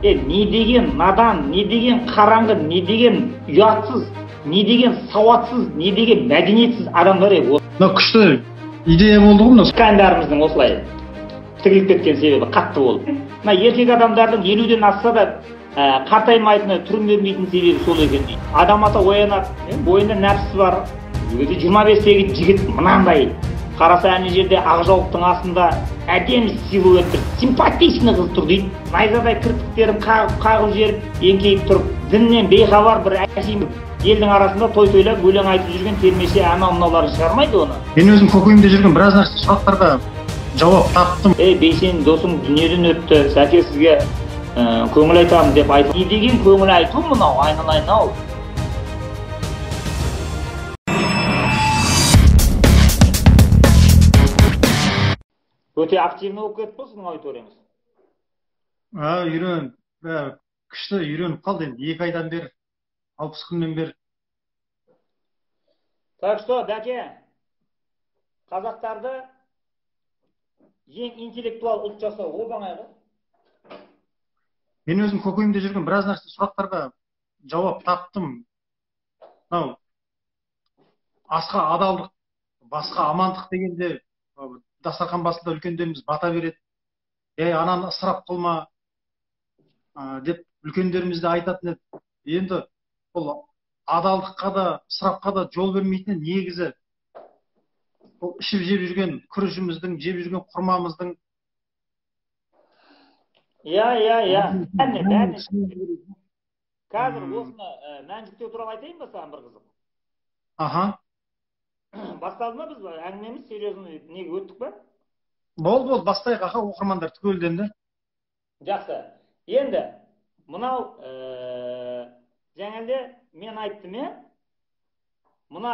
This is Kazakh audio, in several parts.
Не деген надан, не деген қараңғы, не деген ұятсыз, не деген сауатсыз, не деген мәдениетсіз адамдар мынау күшті идея болды ғой мынау. бәріміздің осылай тігіліп кеткен себебі қатты болып. Мына еркек адамдардың 50-ден асса да қартаймайтыны, түрін бермейтін себебі сол екен дейді. Адам ата оянады, бойында нәпсі бар. 25-тегі жігіт мынандай қараса ана жерде ақжаулықтың астында әдемі силуетті симпатичный қыз тұр дейді. Найзадай кірпіктерін қағып жіберіп, еңкейіп тұрып, діннен бейхабар бір әшейін елдің арасында той-тойлап өлең айтып жүрген термеше анау-мынауларын шығармайды оны. Мен өзім көкейімде жүрген біраз нәрсе сұрақтарға жауап таптым. Бейсен досым дүниеден өтті, сәке сізге көңіл айтамын деп айтып. Не деген көңіл айту мынау, айналайын-ау. Өте активный болып кетті ғой сіздің аудиторияңыз. Үйреніп, күшті үйреніп қалды енді 2 айдан бері, 60 күннен бері. Так что, Бәке, қазақтарды ең интеллектуал ұлт жасау оп-оңай ғой. Мен өзім көкейімде жүрген біраз нәрсе сұрақтарға жауап таптым. Мынау асқа адалдық, басқа амандық дегенде дастархан басында үлкендеріміз бата береді. Ананы ысырап қылма деп үлкендеріміз де айтатын еді. Енді бұл адалдыққа да, ысырапқа да жол бермейтіні негізі бұл ішіп жеп жүрген күрішіміздің, жеп жүрген құрмамыздың. Бәріне. Қазір осыны мән жүктеу туралы айтайын ба саған бір қызық? Басталды ма біз әңгімеміз серьезный неге өттік па? Болды, бастайық аға, оқырмандар түгелденді. Жақсы. Енді мынау жаңағыда мен айттым, мына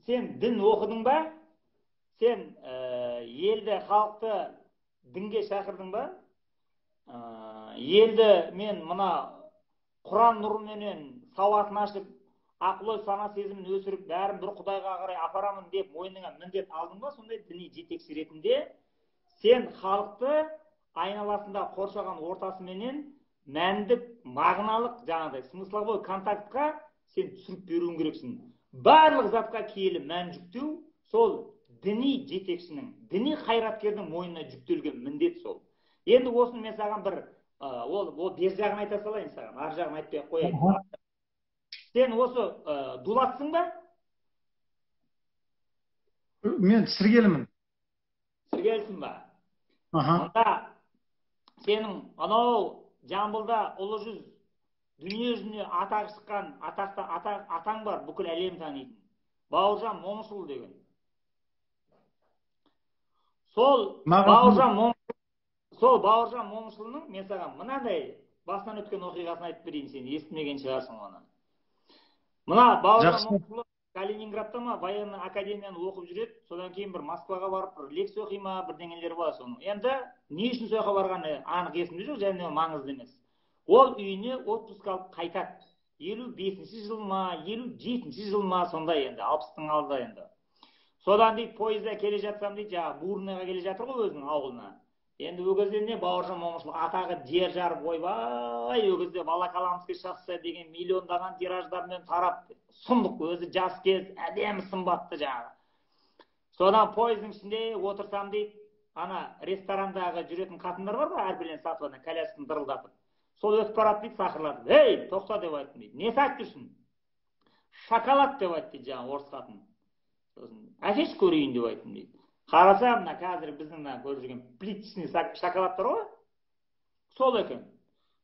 сен дін оқыдың ба? Сен елді, халықты дінге шақырдың ба? Елді мен мына Құран нұрыменен сауатын ашып, ақыл-ой сана сезімін өсіріп, бәрін бір Құдайға қарай апарамын деп мойныңа міндет алдың ба? Сондай діни жетекші ретінде сен халықты айналасында қоршаған ортасыменен мәндік, мағыналық, жаңағыдай смысловой контактқа сен түсіріп беруің керексің. Барлық затқа киелі мән жүктеу сол діни жетекшінің, діни қайраткердің мойнына жүктелген міндет сол. Енді осыны мен саған бір ол бер жағын айта салайын саған, ар жағын айтпай қояйын. Сен осы дулатсың ба? Мен сіргелімін. Сіргелісің ба? Онда сенің анау Жамбылда ұлы жүз дүние жүзіне атағы шыққан атаң бар, бүкіл әлем танитын. Бауыржан Момышұлы деген. Сол Бауыржан Момышұлының мен саған мынандай басынан өткен оқиғасын айтып берейін, сен естімеген шығарсың оны. Мына Бауыржан Момышұлы Калининградта ма военный академияны оқып жүреді, содан кейін бір Москваға барып бір лекция оқи ма, бірдеңелер болады соның. Енді не үшін сол жаққа барғаны анық есімде жоқ, және маңызды емес. Ол үйіне отпуск алып қайтады. 55-ші жыл ма, 57-ші жыл ма, сондай енді 60-тың алдында енді. Содан дейді, пойызда келе жатсам дейді, жаңағы Бурныйға келе жатыр ғой өзінің ауылына. Енді ол кезде не Бауыржан Момышұлы атағы жер жарып, ойбай, ол кезде Волоколамский шоссе деген миллиондаған тираждармен тарап, сұмдық өзі жас кез, әдемі сымбатты жаңағы. Содан пойыздың ішінде отырсам дейді, ана ресторандағы жүретін қатындар бар ғой, әрбірден сатып алған колясканы дырылдатып. Сол өтіп барады дейді, сақырлатып. Ей, тоқта деп айтты дейді. Не сатып жүрсің? Шоколад деп айтты дейді жаңағы орыс қатын. Сосын әкелші көрейін деп айттым дейді. Қараса, мына қазір біздің көріп жүрген плиточный шоколадтар ғой. Сол екен.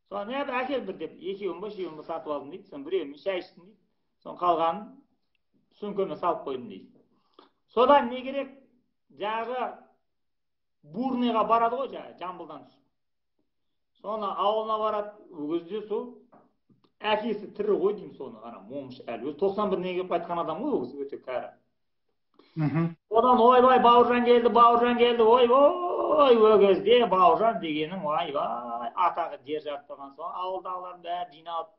Соны әкел бір деп, екеуін ба, үшеуін ба сатып алдым дейді. Соны біреуін шай іштім дейді. Соны қалғанын сөмкеме салып қойдым дейді. Содан не керек? Жаңағы Бурныйға барады ғой, Жамбылдан түсіп. Соны ауылына барады, ол кезде сол әкесі тірі ғой деймін соны, ана Момыш әлі. Өзі 91 неге қайтқан адам ғой, ол өте кәрі. Одан ойбай Бауыржан келді, ойбай, ол кезде Бауыржан дегенің ойбай, атағы жер жарып тұрған соң, ауылдағылардың бәрі жиналып.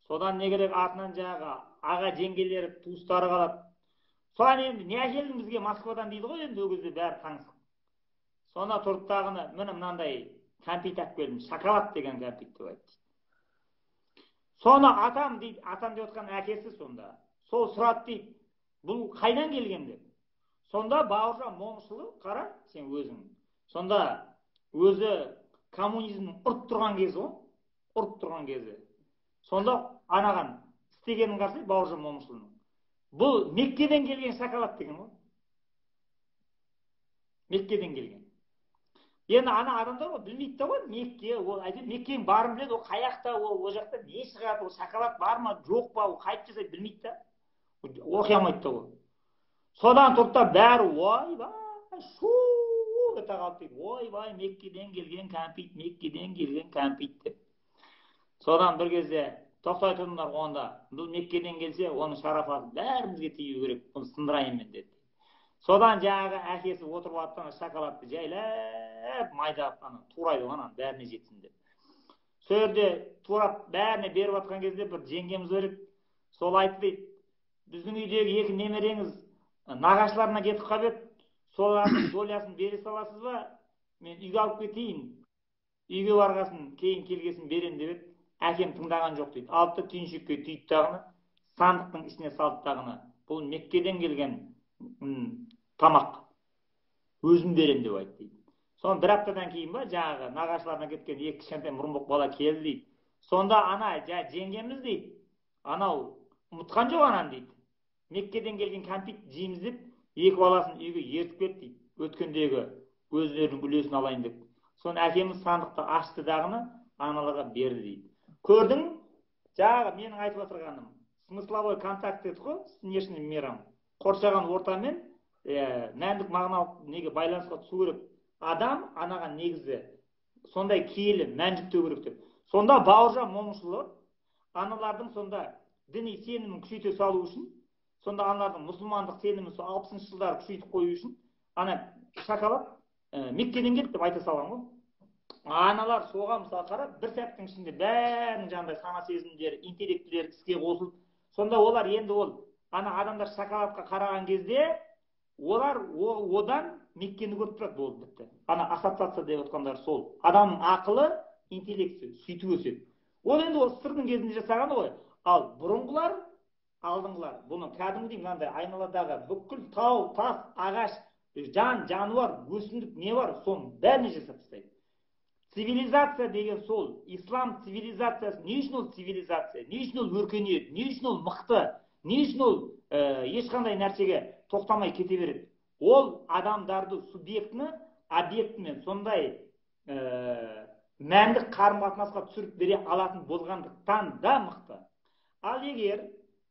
Содан не керек артынан жаңағы аға жеңгелері, туыстары қалады. Содан енді не әкелдің бізге Москвадан дейді ғой, енді ол кезде бәрі таңсық. Сонда тұрып тағыны, міне мынандай кәмпит алып келдім, шоколад деген кәмпит деп айтты. Соны атам дейді, атам деп отқан әкесі сонда. Сол сұрады дейді, бұл қайдан келген деп. Сонда Бауыржан Момышұлы, қара, сен өзің. Сонда өзі коммунизмнің ұрып тұрған кезі ғой, ұрып тұрған кезі. Сонда анаған істегенін қарсы Бауыржан Момышұлының. Бұл Меккеден келген шоколад деген ғой. Меккеден келген. Енді ана адамдар ғой білмейді да ғой, Мекке, ол әйтеуір Меккенің барын біледі, ол қаяқта, ол жақта не шығады, ол шоколад бар ма, жоқ па, ол қайтып жасайды білмейді да. Оқи алмайды да ол. Содан тұрды да бәрі ойбай, шу ете қалды дейді. Ойбай, Меккеден келген кәмпит, Меккеден келген кәмпит деп. Содан бір кезде тоқтай тұрыңдар онда, бұл Меккеден келсе, оның шарафаты бәрімізге тию керек, оны сындырайын мен деді. Содан жаңағы әкесі отырып аттан шоколадты жайлап, майдап, турайды ғана бәріне жетсін деп. Сол жерде турап бәріне беріп атқан кезде бір жеңгеміз өліп, сол айтты дейді, біздің үйдегі екі немереңіз нағашыларына кетіп қалып, солардың долясын бере саласыз ба? Мен үйге алып кетейін. Үйге барғасын, кейін келгесін берем деп еді. Әкем тыңдаған жоқ дейді. Алды түйіншекке түйді тағыны, сандықтың ішіне салды тағыны. Бұл Меккеден келген тамақ. Өзім берем деп айтты дейді. Соны бір аптадан кейін ба, жаңағы нағашыларына кеткен екі кішкентай мұрынбоқ бала келді дейді. Сонда ана жеңгеміз дейді, анау ұмытқан жоқ анан дейді. Меккеден келген кәмпит жейміз деп, екі баласын үйге ертіп келді дейді. Өткендегі өздерінің үлесін алайын деп. Соны әкеміз сандықты ашты дағыны, аналарға берді дейді. Көрдің, жаңағы менің айтып отырғаным, смысловой контакт деді ғой, с внешним миром. Қоршаған ортамен мәндік мағыналық неге байланысқа түсу керек. Адам анаған негізі сондай киелі мән жүктеу керек деп. Сонда Бауыржан Момышұлы аналардың сонда діни сенімін күшейте салу үшін, сонда аналардың мұсылмандық сенімін 60-шы жылдары күшейтіп қою үшін, ана шоколад Меккеден келді деп айта салған ғой. Аналар соған мысалы қарап, бір сәттің ішінде бәрінің жаңағыдай сана сезімдері, интеллектілері іске қосылып, сонда олар енді ол ана адамдар шоколадқа қараған кезде олар одан Меккені көріп тұрады, болды бітті. Ана ассоциация деп отқандар сол. Адамның ақылы, интеллекті сөйтіп өседі. Ол енді ол сырдың кезінде жасаған ғой. Ал бұрынғылар, алдыңғылар, бұны кәдімгідей мынандай айналадағы бүкіл тау, тас, ағаш, жануар, өсімдік не бар, соның бәріне жасап тастайды. Цивилизация деген сол, ислам цивилизациясы, не үшін ол цивилизация, не үшін ол өркениет, не үшін ол мықты, не үшін ол ешқандай нәрсеге тоқтамай кете береді. Ол адамдарды субъектіні объектімен сондай мәндік қарым-қатынасқа түсіріп бере алатын болғандықтан да мықты. Ал егер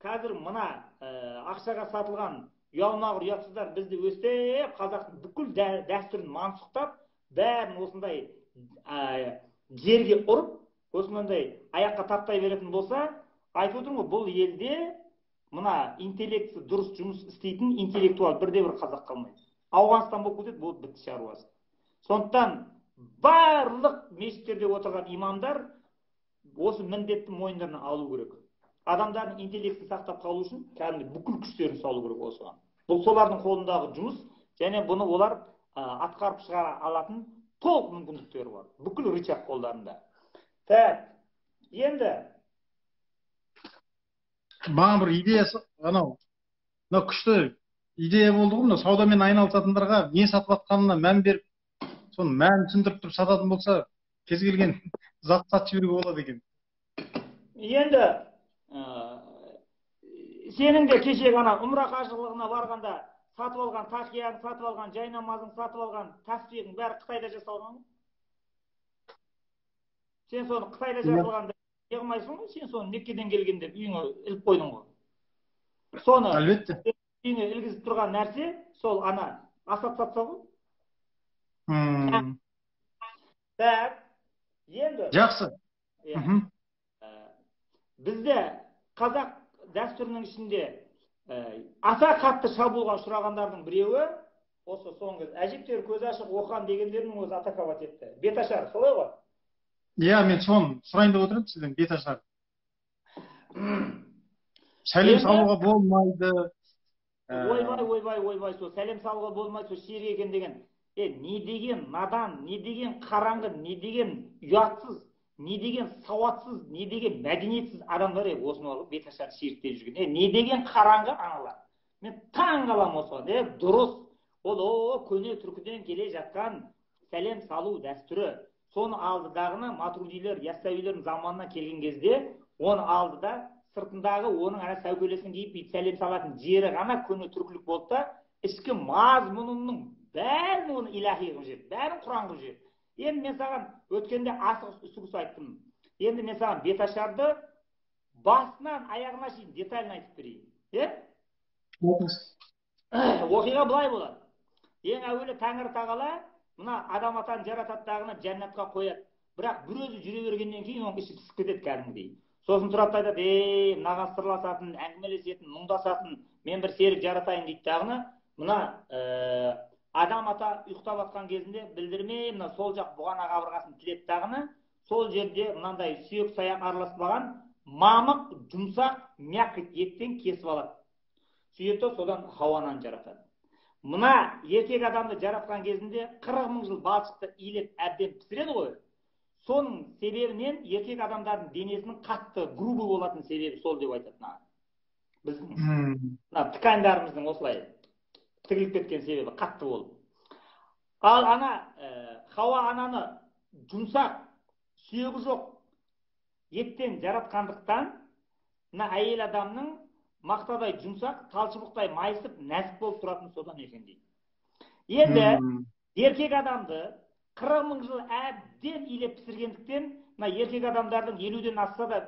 қазір мына ақшаға сатылған ұялмағыр ұятсыздар бізді өстеп, қазақтың бүкіл дәстүрін мансұқтап, бәрін осындай жерге ұрып, осындай аяққа таптай беретін болса, айтып отырмын ғой, бұл елде мына интеллекті дұрыс жұмыс істейтін интеллектуал бірде-бір қазақ қалмайды. Ауғанстан болып кетеді, бұл бітті шаруасы. Сондықтан барлық мешіттерде отырған имамдар осы міндетті мойындарына алу керек. Адамдардың интеллектін сақтап қалу үшін кәдімгі бүкіл күштерін салу керек осыған. Бұл солардың қолындағы жұмыс, және бұны олар атқарып шығара алатын толық мүмкіндіктері бар. Бүкіл рычаг қолдарында. Так, енді маған бір идея, анау күшті идея болды ғой, саудамен айналысатындарға не сатып жатқанына мән беріп, соның мәнін түсіндіріп тұрып сататын болса, кез келген зат сатып жіберуге болады екен. Енді сенің де кешегі ана умра қажылығына барғанда сатып алған тақияң, сатып алған жайнамазың, сатып алған тәсбихің бәрі Қытайда жасалған ғой. Сен соны Қытайда жасалғанда не қылмайсың ғой, сен соны Меккеден келген деп үйіңе іліп қойдың ғой. Соны әлбетте үйіңе ілгізіп тұрған нәрсе сол ана ассоциация ғой. Так, енді жақсы. Бізде қазақ дәстүрінің ішінде аса қатты шабуылға ұшырағандардың біреуі осы соңғы әжептәуір көз ашық Оқан дегендерінің өзі атаковать етті. Беташар, солай ғой? Иә, мен соны сұрайын деп отырмын сізден, беташар. Сәлем салуға болмайды. Ойбай, сол сәлем салуға болмайды, сол ширк екен деген. не деген надан, не деген қараңғы, не деген ұятсыз, не деген сауатсыз, не деген мәдениетсіз адамдар осыны алып беташар шеріктеп жүрген. Не деген қараңғы аналар. Мен таң қаламын осыған. Дұрыс. Ол көне түркіден келе жатқан сәлем салу дәстүрі. Соны алдыдағыны матрудилер, яссауилердің заманына келген кезде, оны алдыда сыртындағы оның ана сәукелесін киіп сәлем салатын жері ғана көне түркілік болды да, ішкі мазмұнының бәрін оны илахи қылып жіберді, бәрін құран қылып жіберді. Енді мен саған өткенде асығыс үсігіс айттым. Енді мен саған беташарды басынан аяғына шейін детально айтып берейін. Оқиға былай болады. Ең әуелі Тәңір Тағала мына адам атаны жарататтағына жәннатқа қояды. Бірақ бір өзі жүре бергеннен кейін оның іші пісіп кетеді кәдімгідей. Сосын тұрады айтады, мынаған сырласатын, әңгімелесетін, мұңдасатын, мен бір серік жаратайын дейді дағыны. Мына адам ата ұйықтап жатқан кезінде білдірмей, мына сол жақ бұғана қабырғасын тілеп дағыны, сол жерде мынандай сүйек саяқ араласпаған мамық, жұмсақ, мякоть еттен кесіп алады. Сөйтіп содан Хауананы жаратады. Мына еркек адамды жаратқан кезінде 40 мың жыл балшықты илеп әбден пісіреді ғой. Соның себебінен еркек адамдардың денесінің қатты, грубы болатын себебі сол деп айтады. Біздің тканьдарымыздың осылай тігіліп кеткен себебі қатты болып. Ал ана Хауа ананы жұмсақ, сүйегі жоқ еттен жаратқандықтан, мына әйел адамның мақтадай жұмсақ, талшыбықтай майысып, нәзік болып тұратын содан екен дейді. Енді еркек адамды 40 мың жыл әбден илеп пісіргендіктен, мына еркек адамдардың 50-ден асса да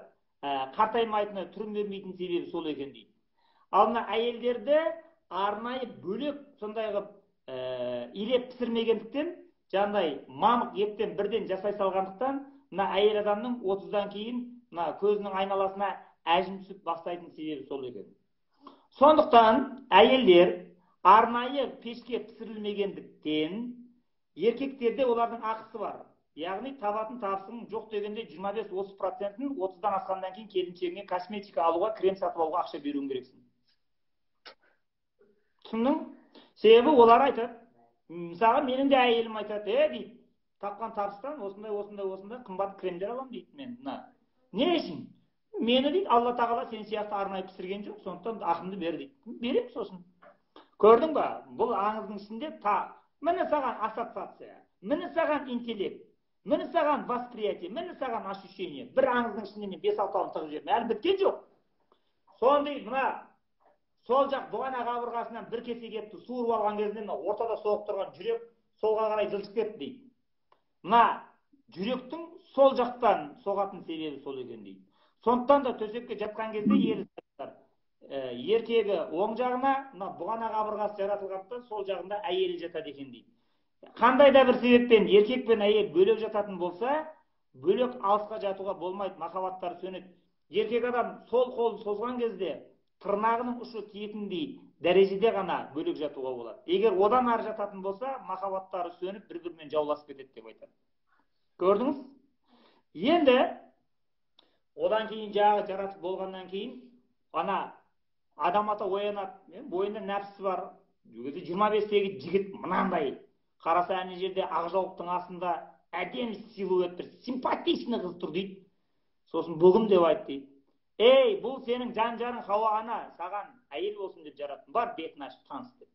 қартаймайтыны, түрін бермейтін себебі сол екен дейді. Ал мына әйелдерді арнайы бөлек сондай қылып илеп пісірмегендіктен, жаңағыдай мамық еттен бірден жасай салғандықтан, мына әйел адамның 30-дан кейін мына көзінің айналасына әжім түсіп бастайтын себебі сол екен. Сондықтан әйелдер арнайы пешке пісірілмегендіктен еркектерде олардың ақысы бар. Яғни табатын табысың жоқ дегенде 25-30%-ын 30-дан асқандан кейін келіншегіңе косметика алуға, крем сатып алуға ақша беруің керексің. Түсіндің? Себебі олар айтады. Мысалы, менің де әйелім айтады, дейді, тапқан табыстан осындай қымбат кремдер аламын дейді мен. Не үшін? Мені дейді, Алла Тағала сен сияқты арнайы пісірген жоқ, сондықтан ақымды бер дейді. Берем сосын. Көрдің ба? Бұл аңыздың ішінде міне саған ассоциация, міне саған интеллект, міне саған восприятие, міне саған ощущение. Бір аңыздың ішінде мен 5-6-ын тығып жібердім. Әлі біткен жоқ. Сондай мына сол жақ бұғана қабырғасынан бір кесек етті суырып алған кезінде ортада соғып тұрған жүрек солға қарай жылжып кетті дейді. Мына жүректің сол жақтан соғатын себебі сол екен дейді. Сондықтан да төсекке жатқан кезде еркегі оң жағына, бұғана қабырғасы жаратылғандықтан сол жағында әйелі жатады екен дейді. Қандай да бір себеппен еркек пен әйел бөлек жататын болса, бөлек алысқа жатуға болмайды, махаббаттары сөнеді. Еркек адам сол қолын созған кезде тырнағының ұшы тиетіндей дәрежеде ғана бөлек жатуға болады. Егер одан ары жататын болса, махаббаттары сөніп, бір-бірімен жауласып кетеді деп айтады. Көрдіңіз? Енді одан кейін жағы жаратып болғаннан кейін, ана адам ата оянады, бойында нәпсі бар. 25-тегі жігіт мынандай қараса әне жерде ақжауықтың астында әдемі силует бір симпатичный қыз тұр дейді. Сосын бүгін деп айт дейді. Бұл сенің жан-жарың Хауа ана, саған әйел болсын деп жараттым. Бар бетін ашып таныс деп.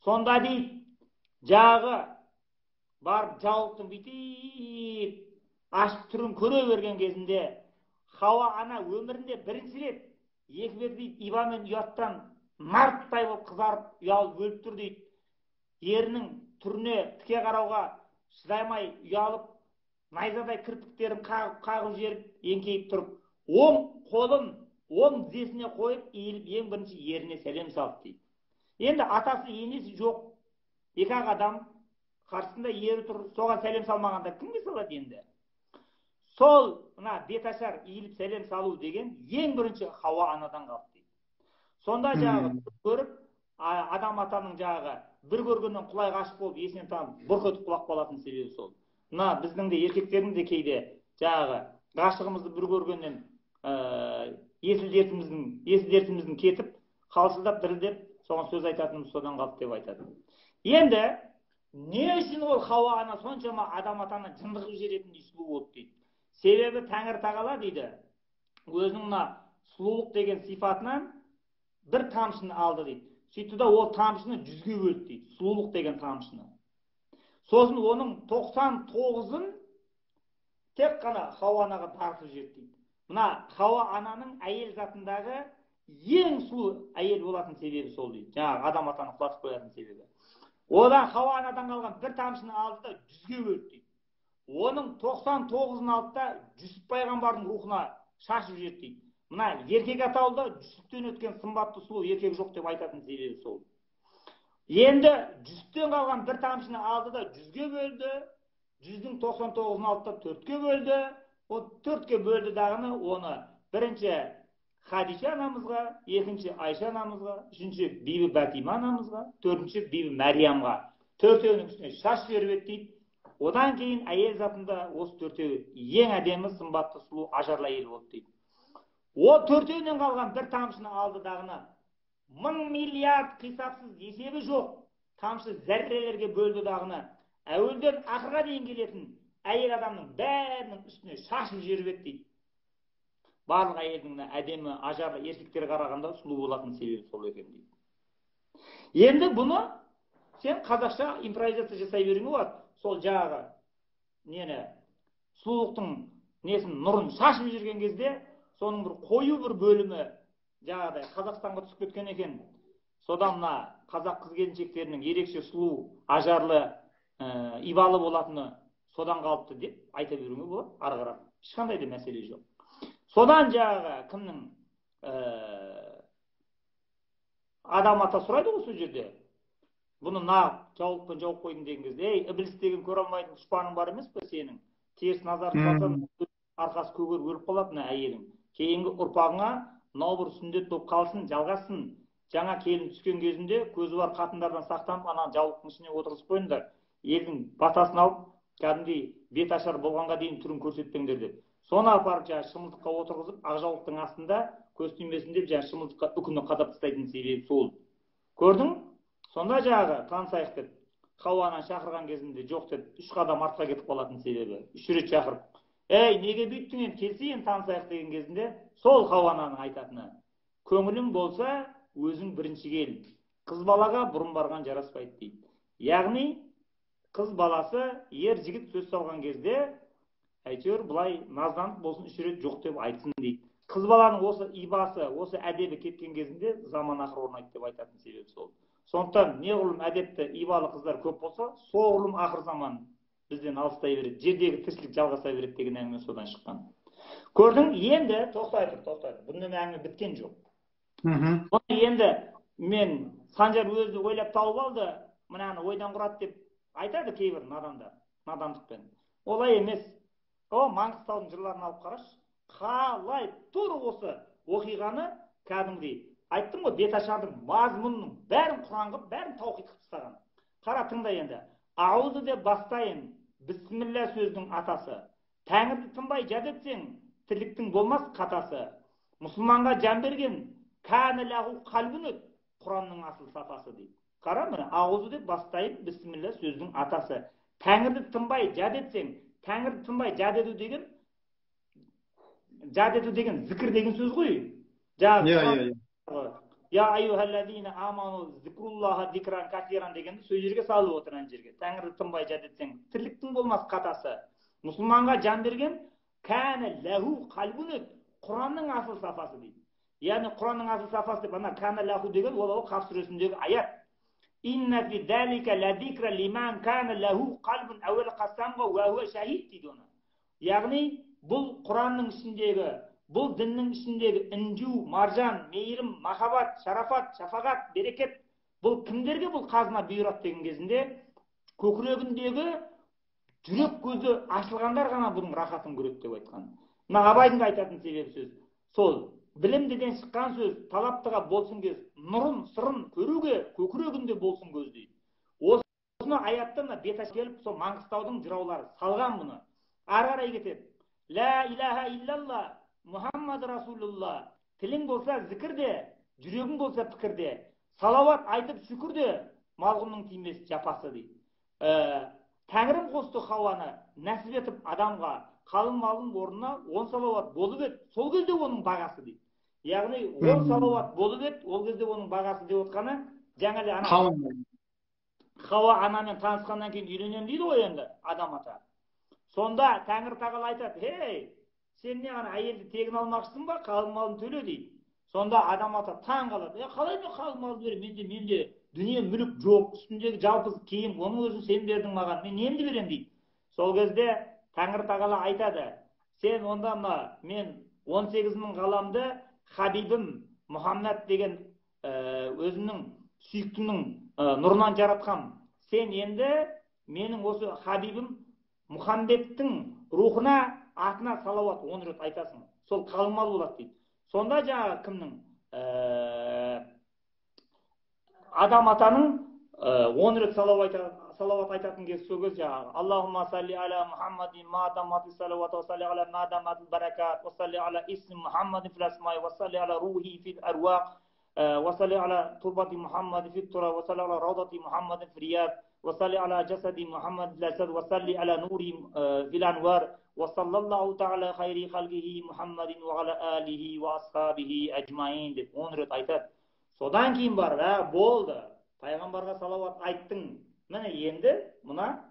Сонда дейді, жағы барып жауықтың бүйтіп ашып түрін көре берген кезінде Хауа ана өмірінде бірінші рет екі бет дейді иба мен ұяттан нарттай болып қызарып ұялып өліп тұр дейді. Ерінің түріне тіке қарауға шыдамай ұялып, найзадай кірпіктерін қағып жеріп, еңкейіп тұрып, оң қолын оң тізесіне қойып, иіліп ең бірінші еріне сәлем салды дейді. Енді атасы енесі жоқ, екі-ақ адам қарсысында ері тұр, соған сәлем салмағанда кімге салады енді? Сол мына беташар иіліп сәлем салу деген ең бірінші Хауа анадан қалды дейді. Сонда жағы көріп, адам атаның жағы бір көргеннен құлай ғашық болып есінен танып бұрқ етіп құлап қалатын себебі сол. Мына біздің де еркектердің де кейде жағы ғашығымызды бір көргеннен есіл дертіміздің кетіп, қалшылдап дірілдеп, соған сөз айтатынымыз содан қалды деп айтады. Енді не үшін ол Хауа ана соншама адам атаны жындығып жіберетіндей сұлу болды дейді. Себебі Тәңір Тағала дейді, өзінің мына сұлулық деген сипатынан бір тамшыны алды дейді. Сөйтті да ол тамшыны 100-ге бөлді дейді, сұлулық деген тамшыны. Сосын оның 99-ын тек қана Хауа анаға тартып жіберді дейді. Мына Хауа ананың әйел затындағы ең сұлу әйел болатын себебі сол дейді. Жаңағы адам атаны құлатып қоятын себебі. Одан Хауа анадан қалған бір тамшыны алды да 100-ге бөлді дейді. Оның 99-ын алды да Жүсіп пайғамбардың рухына шашып жіберді дейді. Мына еркек атаулыда Жүсіптен өткен сымбатты сұлу еркек жоқ деп айтатын себебі сол. Енді Жүсіптен қалған бір тамшыны алды да 100-ге бөлді, 100-дің 99-ын алды да 4-ке бөлді. Ол 4-ке бөлді дағыны оны бірінші Хадиша анамызға, екінші Айша анамызға, үшінші Бибі Бәтима анамызға, төртінші Бибі Мәриямға. Төртеуінің үстіне шаш беріп еді дейді. Одан кейін әйел затында осы төртеуі ең әдемі, сымбатты, сұлу, ажарлы әйел болды дейді. Ол төртеуінен қалған бір тамшыны алды дағыны 1000 миллиард қисапсыз есебі жоқ тамшы зәррелерге бөлді дағыны. Әуелден ақырға дейін келетін әйел адамның бәрінің үстіне шашып жіберіп еді дейді. Барлық әйелдің әдемі, ажарлы еркектер қарағанда сұлу болатын себебі сол екен дейді. Енді бұны сен қазақша импровизация жасай беруіңе болады. Сол жаңағы нені сұлулықтың несін нұрын шашып жүрген кезде соның бір қою бір бөлімі жаңағыдай Қазақстанға түсіп кеткен екен. Содан мына қазақ қыз келіншектерінің ерекше сұлу, ажарлы, ибалы болатыны содан қалыпты деп айта беруіңе болады. Ары қарап ешқандай да мәселе жоқ. Содан жаңағы кімнің адам ата сұрайды ғой сол жерде. Бұны нағып жаулықпен жауып қойдың деген кезде, ей, ібліс деген көре алмайтын дұшпаның бар емес пе сенің? Теріс назар салсаң, арқасы көгер өліп қалады мына әйелің. Кейінгі ұрпағыңа мынау бір сүндет болып қалсын, жалғасын. Жаңа келін түскен кезінде көзі бар қатындардан сақтанып, ана жаулықтың ішіне отырғызып қойыңдар. Елдің батасын алып, кәдімгідей бет ашар болғанға дейін түрін көрсетпеңдер деп. Соны апарып жаңағы шымылдыққа отырғызып, ақ жаулықтың астында көз тимесін деп жаңағы шымылдыққа үкіні қадап тастайтын себебі сол. Көрдің? Сонда жаңағы танысайық деп Хауа ананы шақырған кезінде жоқ деп 3 қадам артқа кетіп қалатын себебі. 3 рет шақырып, ей, неге бүйттің енді, келсейін танысайық деген кезінде сол Хауа ананың айтатыны. Көңілің болса, өзің бірінші кел. Қыз балаға бұрын барған жараспайды дейді. Яғни қыз баласы ер жігіт сөз салған кезде әйтеуір бұлай назданып болсын 3 рет жоқ деп айтсын дейді. Қыз баланың осы ибасы, осы әдебі кеткен кезінде заман ақыр орнайды деп айтатын себебі сол. Сондықтан неғұрлым әдепті ибалы қыздар көп болса, соғұрлым ақыр заман бізден алыстай береді, жердегі тіршілік жалғаса береді деген әңгіме содан шыққан. Көрдің, енді тоқтай тұр. Бұнымен әңгіме біткен жоқ. Енді мен Санжар өзі ойлап тауып алды, мынаны ойдан құрады деп айтады кейбір надандар, надандықпен. Олай емес. О, Маңғыстаудың жырларын алып қарашы. Қалай тұр осы оқиғаны кәдімгідей. Айттым ғой, беташардың мазмұнының бәрін Құран қылып, бәрін таухид қылып тастаған. Қара тыңда енді. Аузы деп бастайын, бісміллә сөздің атасы. Тәңірді тынбай жад етсең, тірліктің болмас қатасы. Мұсылманға жан берген, кәні ләху қалбүні, Құранның асыл сапасы дейді. Қара міне, аузы деп бастайын, бісміллә сөздің атасы. Тәңірді тынбай жад етсең, Тәңірді тынбай жад ету деген зікір деген сөз ғой. Я айюхаллазина аману зикруллаха зикран касиран дегенді сөз жерге салып отыр ана жерге. Тәңірді тынбай жад етсең, тірліктің болмас қатасы. Мұсылманға жан берген кәні ләху қалбүн, Құранның асыл сапасы дейді. Яғни Құранның асыл сапасы деп ана кәні ләху деген ол Қаф сүресіндегі аят. Инна фи залика лазикра лиман кәні ләху қалбүн әуел қасамға уәуе шахид дейді оны. Яғни бұл Құранның ішіндегі, бұл діннің ішіндегі інжу, маржан, мейірім, махаббат, шарафат, шафағат, берекет, бұл кімдерге бұл қазына бұйырады деген кезінде көкірегіндегі жүрек көзі ашылғандар ғана бұның рахатын көреді деп айтқан. Мына Абайдың айтатын себебі сөз. Сол білімдіден шыққан сөз талаптыға болсын кез, нұрын, сырын көруге көкірегінде болсын көз дейді. Осыны аяттан беташ келіп, сол Маңғыстаудың жыраулары салған бұны. Ары қарай кетеді. Ла илаха иллалла Мұхаммад Расулулла. Тілің болса зікірде, жүрегің болса пікірде. Салауат айтып шүкірде, малғұнның тимес жапасы дейді. Тәңірім қосты Хауаны нәсіп етіп адамға, қалың малдың орнына 10 салауат болып еді, сол кезде оның бағасы дейді. Яғни 10 салауат болып еді, ол кезде оның бағасы деп отқаны, жаңағы ана Хауа анамен танысқаннан кейін үйленем дейді ғой енді адам ата. Сонда Тәңір Тағала айтады: "Хей, сен не ана әйелді тегін алмақшысың ба? Қалың малын төле" дейді. Сонда адам ата таң қалады: "Қалай мен қалың малды беремін? Менде дүние мүлік жоқ, үстіндегі жалпыз киім, оның өзін сен бердің маған, мен немді беремін" дейді. Сол кезде Тәңір Тағала айтады: "Сен онда мен 18 мың ғаламды Хабибім Мұхаммед деген өзімнің сүйіктімнің нұрынан жаратқам. Сен енді менің осы Хабибім Мұхаммедтің рухына, атына салауат 10 рет айтасың. Сол қалың мал болады" дейді. Сонда жаңағы кімнің адам атаның 10 рет салауат айтатын кез сол кез жаңағы: "Аллахумма салли аля Мұхаммадин ма дамати салауат ва салли аля ма даматил баракат ва салли аля исм Мұхаммадин фил асмай ва салли аля рухи фил арвақ ва салли аля турбати Мұхаммадин фил тура ва салли аля раудати Мұхаммадин фил рияд ва салли аля жасади Мұхаммадин фил асад ва салли аля нури фил анвар ва саллаллаху тағала хайри халқихи Мұхаммадин ва аля алихи ва асхабихи аджмаин" деп 10 рет айтады. Содан кейін барып, болды, пайғамбарға салауат айттың, міне енді мына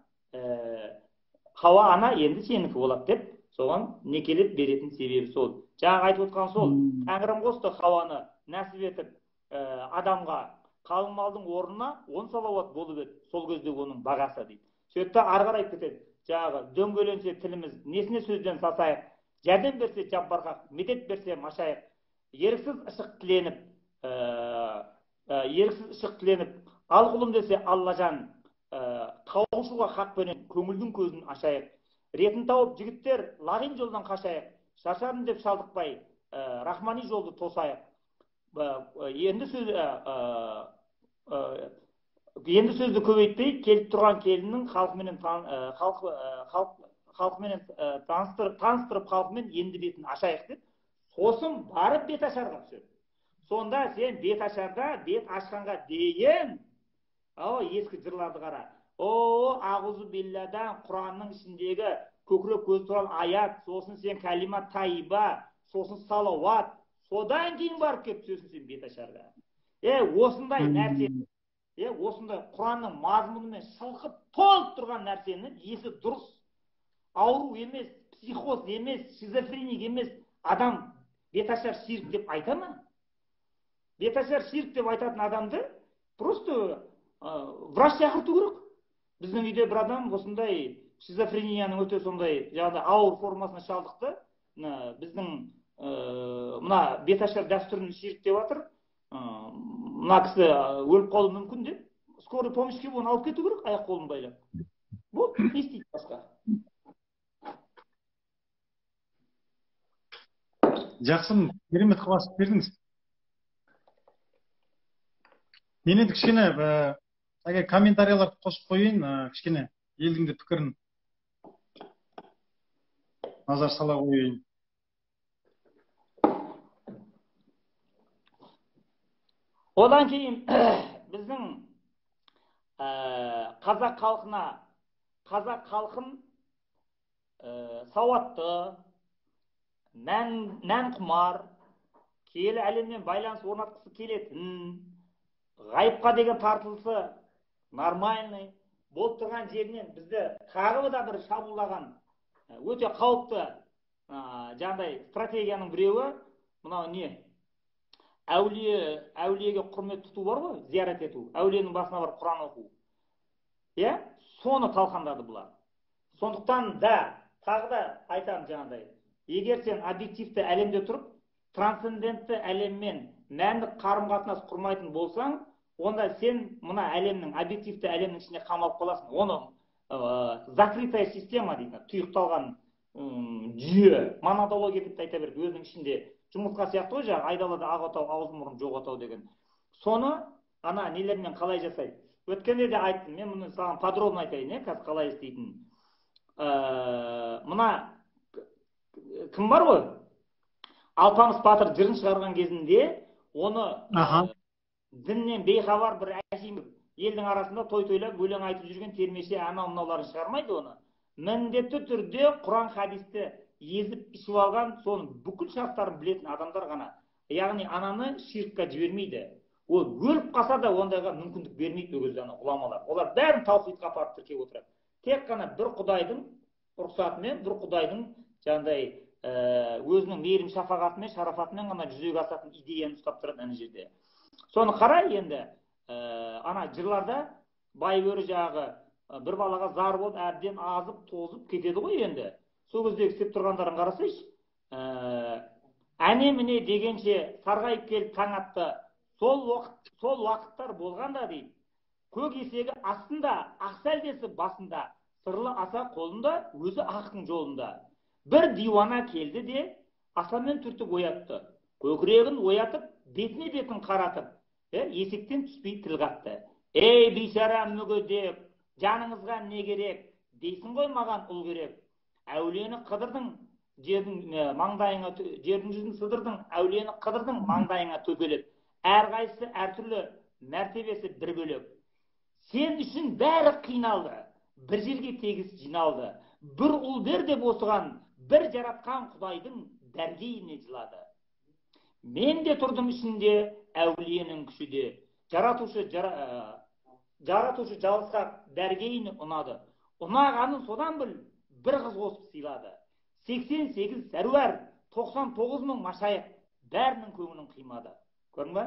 Хауа ана енді сенікі болады деп соған некелеп беретін себебі сол. Жаңағы айтып отқан сол, Тәңірім қосты Хауаны нәсіп етіп адамға, қалың малдың орнына 10 салауат болып еді, сол кезде оның бағасы дейді. Сөйтті ары қарай кетеді. Жаңағы дөңгеленсе тіліміз, несіне сөзден сасайық, жәрдем берсе жаббарқақ, медет берсе машайық, еріксіз ышық тіленіп, ал құлым десе Аллажан, қауышуға хақпенен көңілдің көзін ашайық. Ретін тауып жігіттер лағин жолдан қашайық, шашарым деп шалдықпай, рахмани жолды тосайық. Енді сөзді көбейтпей, келіп тұрған келіннің халқыменен таныстырып халқымен енді бетін ашайық деп, сосын барып бет ашарға түседі. Сонда сен бет ашарда, бет ашқанға дейін, ескі жырларды қара. Ағузу билладан, Құранның ішіндегі көкірек көз туралы аят, сосын сен кәлима тайба, сосын салауат, содан кейін барып кеп түсесің сен бет ашарға. Осындай нәрсе, осындай Құранның мазмұнымен шылқып толып тұрған нәрсені, есі дұрыс, ауру емес, психоз емес, шизофреник емес адам беташар ширк деп айта ма? Беташар ширк деп айтатын адамды просто врач шақырту керек. Біздің үйде бір адам осындай шизофренияның өте сондай жаңағыдай ауыр формасына шалдықты. Біздің мына беташар дәстүрін ширк деп жатыр. Мына кісі өліп қалуы мүмкін деп, скорый помощь келіп оны алып кету керек, аяқ қолын байлап. Вот, не істейді басқа. Жақсы, керемет қыласып бердіңіз. Мен енді кішкене комментарияларды қосып қойын, кішкене елдің де пікірін назар сала қойын. Одан кейін біздің қазақ халқын сауатты, мән құмар, киелі әлеммен байланыс орнатқысы келетін, ғайыпқа деген тартылысы нормальный болып тұрған жерінен бізді тағы да бір шабуылдаған өте қауіпті жаңағыдай стратегияның біреуі мынау не? Әулиеге құрмет тұту бар ғой, зиярат ету, әулиенің басына барып Құран оқу. Соны талқандады бұлар. Сондықтан да тағы да айтамын жаңағыдай, егер сен объективті әлемде тұрып, трансцендентті әлеммен мәндік қарым-қатынас құрмайтын болсаң, онда сен мына әлемнің, объективті әлемнің ішіне қамалып қаласың. Оны закрытая система дейді, тұйықталған жүйе, монадология деп айта береді, өзінің ішінде жұмыртқа сияқты ғой, жаңағы айдалада ақ отау, ауыз мұрын жоқ отау деген. Соны ана нелермен қалай жасайды? Өткенде де айттым, мен мұны саған подробно айтайын, қазір қалай істейтінін. Мына кім бар ғой? Алпамыс батыр жырын шығарған кезінде оны діннен бейхабар бір әшейін елдің арасында той тойлап өлең айтып жүрген термеше анау мынауларын шығармайды оны. Міндетті түрде Құран хадисті езіп ішіп алған, соның бүкіл шарттарын білетін адамдар ғана. Яғни ананы ширкқа жібермейді. Ол өліп қалса да ондайға мүмкіндік бермейді өгіз ғұламалар. Олар бәрін таухидқа апарып тіркеп отырады. Тек қана бір Құдайдың рұқсатымен, бір Құдайдың жаңағыдай өзінің мейірім шафағатымен, шарафатымен ғана жүзеге асатын идеяны ұстап тұрады ана жерде. Соны қара енді, ана жырларда бай бөрі жағы бір балаға зар болып әбден азып, тозып кетеді ғой енді. Сол кездегі істеп тұрғандарын қарасайшы. Әне міне дегенше сарғайып келіп таң атты. Сол уақыттар болғанда дейді. Көк есегі астында, ақ сәлдесі басында, сырлы аса қолында, өзі ақын жолында. Бір дивана келді де, асамен түртіп оятты. Көкірегін оятып, бетіне бетін қаратып, есектен түспей тіл қатты. Ей бейшара мүгедек, жаныңызға не керек? Дейсің ғой маған ұл керек. Әулиені қыдырдың, жердің жүзін сыдырдың, әулиені қыдырдың маңдайыңа төпелеп. Әрқайсысы әртүрлі, мәртебесі бір бөлек. Сен үшін бәрі қиналды, бір жерге тегіс жиналды. Бір ұл бер деп осыған, бір жаратқан Құдайдың дәргейіне жылады. Мен де тұрдым ішінде, әулиенің күшіде. Жаратушы жалғызқақ дәргейіне ұнады. Ұнағанын содан біл, бір қыз қосып сыйлады. 88 сәруар, 99 мың машайық, бәрінің көңілін қимады. Көрдің ба?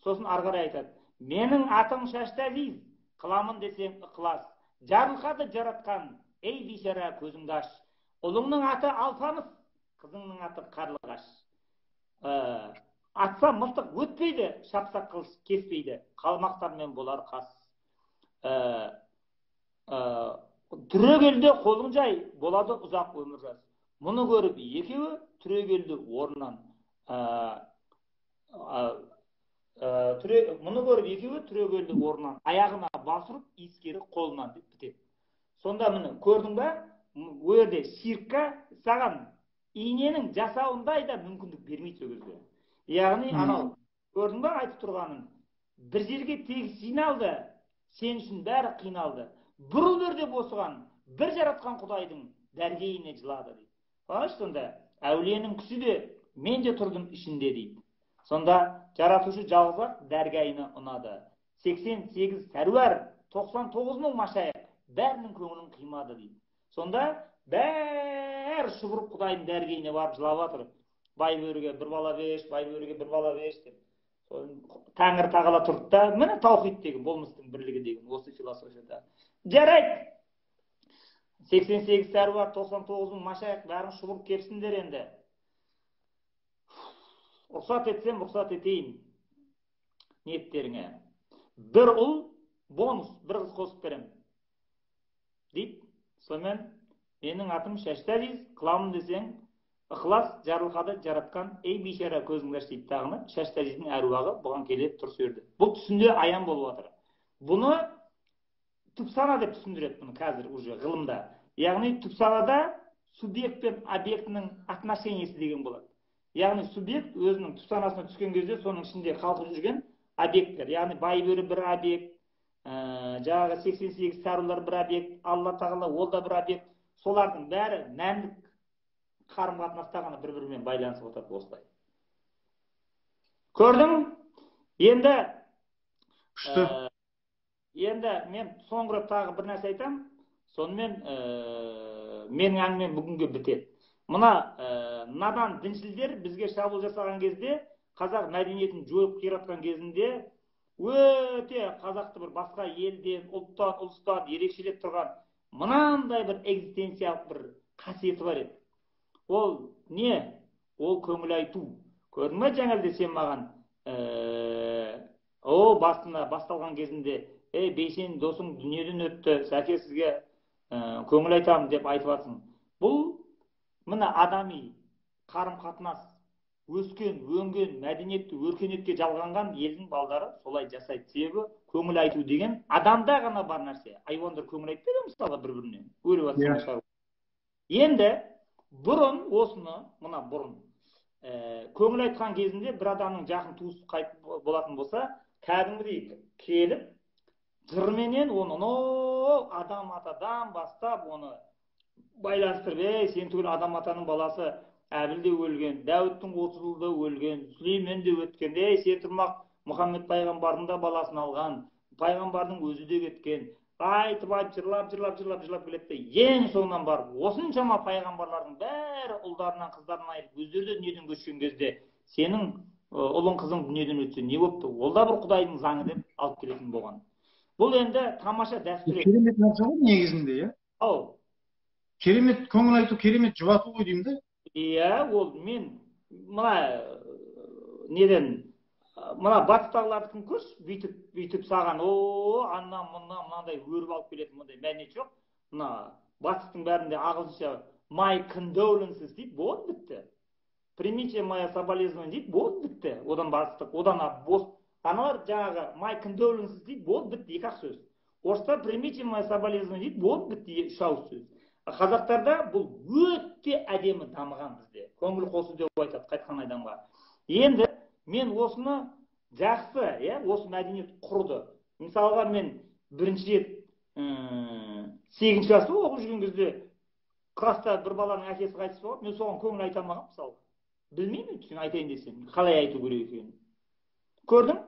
Сосын арғарай айтады. Менің атым шашты әзиз, қыламын десең ықылас. Жарылқады жаратқан, ей бейшара көзіңді аш. Ұлыңның аты алпамыс, қызыңның аты қарлығаш. Атса мылтық өтпейді, шапсақ қылыш кеспейді, қалмақтармен болар қас. Түрегелде қолың жай, болады ұзақ өмір жас. Мұны көріп екеуі түрегелді орнынан. Мұны көріп екеуі түрегелді орнынан, аяғына басырып, ескері қолынан деп бітеді. Сонда мұны көрдің ба? Өрде ширкка саған иненің жасауындай да мүмкіндік бермейді өгізге. Яғни анау көрдің ба айтып тұрғанын? Бір жерге тегіс жиналды, сен үшін бәрі қиналды. Бір ұл бер деп осыған, бір жаратқан Құдайдың дәргейіне жылады дейді. Сонда әулиенің күші де, мен де тұрдым ішінде дейді. Сонда жаратушы жалғыз дәргейіне ұнады. 88 сәруар, 99 мың машайық, бәрінің көңілін қимады дейді. Сонда бәрі шұбырып Құдайдың дәргейіне барып жылап жатыр. Бай бөріге бір бала беш, бай бөріге бір бала беш деп. Тәңір тағала тұрды да, міне таухид деген, болмыстың бірлігі деген, осы философияда. Жарайды. 88 сәруар, 99 мың машайық, бәрін шұбырып кепсіндер енді. Рұқсат етсем, рұқсат етейін ниеттеріңе. Бір ұл, бонус, бір қыз қосып берем. Дейді, сонымен менің атым шашты әзиз, қыламын десең, ықылас жарылқады жаратқан, ей бейшара көзіңді аш дейді тағыны, шашты әзиздің әруағы бұған келеді тұрыс өрді. Бұл түсінде аян болып жатыр. Бұны түпсана деп түсіндіреді бұны қазір уже ғылымда. Яғни түпсанада субъект пен объектінің отношениесі деген болады. Яғни субъект өзінің түпсанасына түскен кезде соның ішінде қалқып жүрген объекттер. Яғни бай бөрі бір объект, жаңағы 88 сарулар бір объект, Алла тағала ол да бір объект. Солардың бәрі мәндік қарым-қатынаста ғана бір-бірімен байланысып отырады осылай. Көрдің? Енді мен соңғы рет тағы бір нәрсе айтам. Сонымен менің әңгімем бүгінге бітеді. Мына надан діншілдер бізге шабуыл жасаған кезде, қазақ мәдениетін жойып қиратқан кезінде өте қазақты бір басқа елден, ұлттан, ұлыстан ерекшелеп тұрған мынандай бір экзистенциялық бір қасиеті бар еді. Ол не? Ол көңіл айту. Көрдің ме жаңалде сен маған басталған кезінде бейсен досың дүниеден өтті, сәке сізге көңіл айтамын деп айтып жатсың. Бұл мына адами қарым-қатынас өскен, өнген, мәдениетті, өркениетке жалғанған елдің балдары солай жасайды. Себебі көңіл айту деген адамда ғана бар нәрсе. Айуандар көңіл айтпайды мысалы бір-біріне. Өліп жатса. Енді бұрын осыны, мына бұрын көңіл айтқан кезінде бір адамның жақын туысы қайтып болатын болса, кәдімгідей келіп жырменен оны адам атадан бастап оны байланыстырып, сен түгіл адам атаның баласы әбіл де өлген, Дәуіттің 30 жылда өлген, Сүлеймен де өткен, сен тұрмақ Мұхаммед пайғамбардың да баласын алған, пайғамбардың өзі де кеткен, айтып жырлап келеді. Ең соңынан барып, осыншама пайғамбарлардың бәрі ұлдарынан, қыздарынан айырып, өздері де дүниеден көшкен кезде, сенің ұлың қызың дүниеден өтсе не бопты? Ол да бір Құдайдың заңы деп алып келетін болған. Бұл енді тамаша дәстүр. Керемет нәрсе ғой негізінде, иә. Ау. Керемет көңіл айту, керемет жұбату ғой деймін де. Иә, ол мен мына неден мына батыстағылардікін көрші, бүйтіп саған, аннан мұннан мынандай өріп алып келетін мұндай мәдениет жоқ. Мына батыстың бәрінде ағылшынша my condolences дейді, болды бітті. Примите мое соболезнование дейді, болды бітті. Одан бастық, одан бос. Аналар жаңағы my condolences дейді, болды бітті, екі-ақ сөз. Орыста примите мое соболезнование дейді, болды бітті, үш ауыз сөз. Қазақтарда бұл өте әдемі дамыған бізде. Көңіл қосу деп айтады қайтқан адамға. Енді мен осыны жақсы, осы мәдениет құрды. Мысалға мен бірінші рет 8-ші класста оқып жүрген кезде класста бір баланың әкесі қайтыс болды. Мен соған көңіл айта алмағам, мысалы. Білмеймін, сен айтайын десем, қалай айту керек екенін. Көрдің?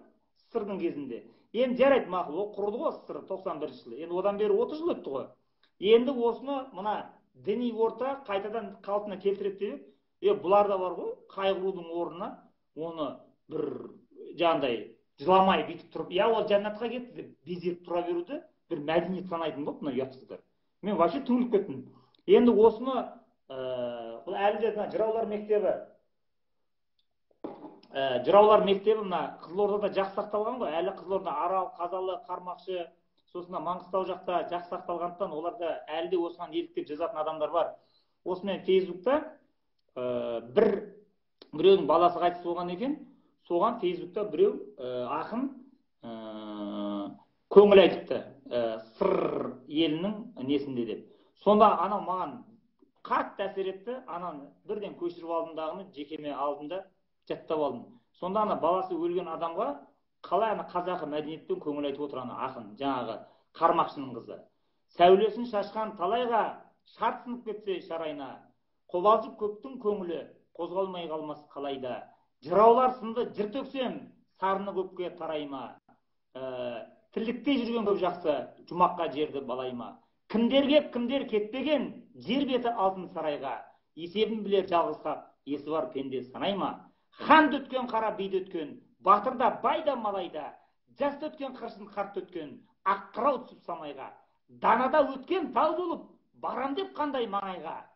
Сырдың кезінде. Енді жарайды, мақұл, ол құрды ғой сыр 91 жылы. Енді одан бері 30 жыл өтті ғой. Енді осыны мына діни орта қайтадан қалпына келтіреді деп, бұлар да бар ғой, қайғырудың орнына оны бір жаңағыдай жыламай бүйтіп тұрып, ол жәннатқа кетті деп безеріп тұра беруді бір мәдениет санайтын болды мына ұятсыздар. Мен вообще түңіліп кеттім. Енді осыны әлі де жыраулар мектебі мына Қызылордада жақсы сақталған ғой. Әлі Қызылорда, Арал, Қазалы, Қармақшы, сосын Маңғыстау жақта жақсы сақталғандықтан оларда әлі де осыған еліктеп жазатын адамдар бар. Осымен Фейсбукта біреудің баласы қайтыс болған екен. Соған Фейсбукта біреу ақын көңіл айтыпты сыр елінің несінде деп. Сонда анау маған қатты әсер етті. Ананы бірден көшіріп алдым дағыны, жекеме алдым да жаттап алдым. Сонда ана баласы өлген адамға қалай ана қазақы мәдениетпен көңіл айтып отыр ана ақын, жаңағы Қармақшының қызы. Сәулесін шашқан талайға шарт сынып кетсе шарайна, қобалжып көптің көңілі қозғалмай қалмас қалайда. Жыраулар сынды жыр төксем, сарыны көпке тарайма. Тірлікте жүрген көп жақсы, жұмаққа жерді балайма. Кімдер кеп, кімдер кетпеген, жер беті алтын сарайға. Есебін білер жалғыз қап, есі бар пенде санайма. Хан өткен қара бейді өткен, батырда байда малайда, жас өткен қыршын қарт өткен, аққырау түсіп самайға. Данада өткен тау болып, барам деп қандай маңайға.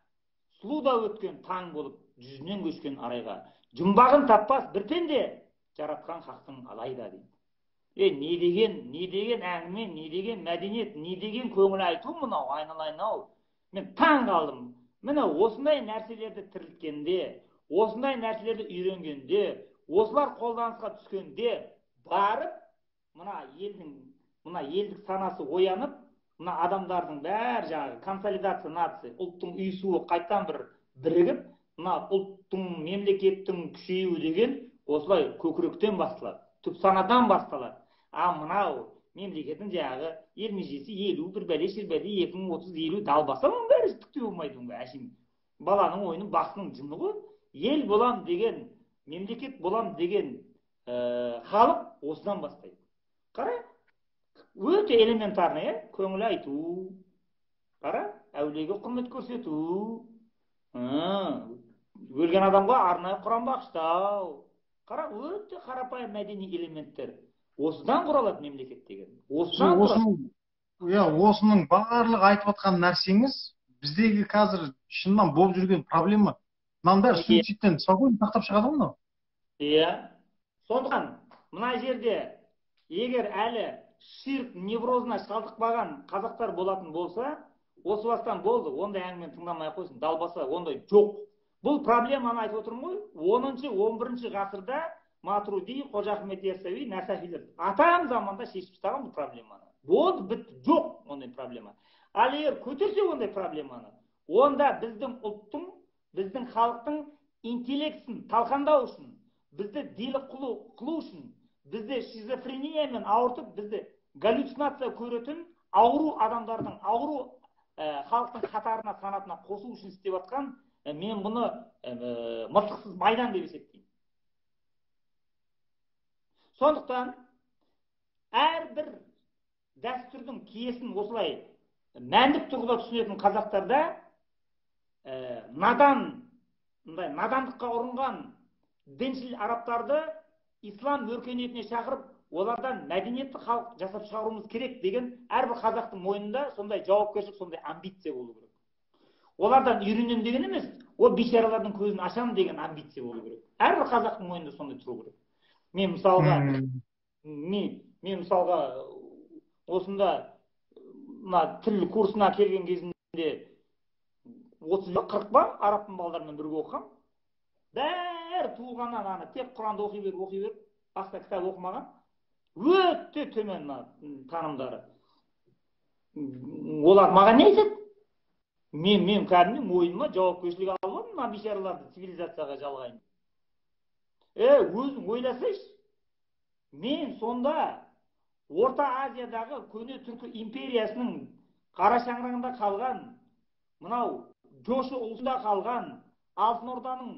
Сұлуда өткен таң болып, жүзінен көшкен арайға. Жұмбағын таппас бір пенде, жаратқан хақтың алайда дейді. Не деген әңгіме, не деген мәдениет, не деген көңіл айту мынау, айналайын-ау. Мен таң қалдым. Міне осындай нәрселерді тірілткенде, осындай нәрселерді үйренгенде, осылар қолданысқа түскенде барып, мына елдік санасы оянып, мына адамдардың бәрі жаңағы консолидация нация, ұлттың үйсуы қайтан бір бірігіп, мына ұлттың, мемлекеттің күшеюі деген осылай көкіректен басталады, түп санадан басталады. Мынау мемлекеттің жаңағы ел межесі 50 бір бәле шербәле 2030-50 далбаса мұның бәрі түкте болмайды мұнға әшейін. Баланың ойыны бақсының жыны ғой. Ел болам деген, мемлекет болам деген халық осыдан бастайды. Қара, өте элементарный, көңіл айту. Қара, әулиеге құрмет көрсету. Өлген адамға арнайы құран бағыштау. Қара, өте қарапайым мәдени элементтер. Осыдан құралады мемлекет деген. Осының барлық айтып отқан нәрсеңіз біздегі қазір шынымен болып жүрген проблема. Мынаның бәрі суицидтен спокойно сақтап шығады ғой мынау. Сондықтан мына жерде егер әлі ширк неврозына шалдықпаған қазақтар болатын болса, осы бастан болды, ондай әңгімені тыңдамай қойсын, далбаса ондай жоқ. Бұл проблеманы айтып отырмын ғой, 10-11 ғасырда Матруди, Қожа Ахмет Яссауи, Насафилер атам заманда шешіп тастаған бұл проблеманы. Болды, бітті, жоқ ондай проблема. Ал егер көтерсе ондай проблеманы, онда біздің ұлттың, біздің халықтың интеллектісін талқандау үшін, бізді делі қылу үшін, бізді шизофрениямен ауыртып, бізді галлюцинация көретін ауру адамдардың, ауру халықтың қатарына санатына қосу үшін істеп жатқан, мен бұны мылтықсыз майдан деп есептеймін. Сондықтан әрбір дәстүрдің киесін осылай мәндік тұрғыда түсінетін қазақтарда надандыққа ұрынған діншіл арабтарды ислам өркениетіне шақырып, олардан мәдениетті халық жасап шығаруымыз керек деген әрбір қазақтың мойнында сондай жауапкершілік, сондай амбиция болу керек. Олардан үйренем деген емес, о бейшаралардың көзін ашам деген амбиция болу керек. Әрбір қазақтың мойнында сондай тұру керек. Мен мысалға осында тіл курсына келген кезінде 30-40 ба арабтың балдарымен бірге оқығам. Бәрі туылғаннан тек Құранды оқи беріп, басқа кітап оқымаған. Өте төмен танымдары. Олар маған не айтады? Мен кәдімгі мойныма жауапкершілік алып алдым, мына бейшараларды цивилизацияға жалғайын. Өзің ойласайшы, мен сонда Орта Азиядағы көне түркі империясының қара шаңырағында қалған, мынау Жошы ұлысында қалған, Алтын Орданың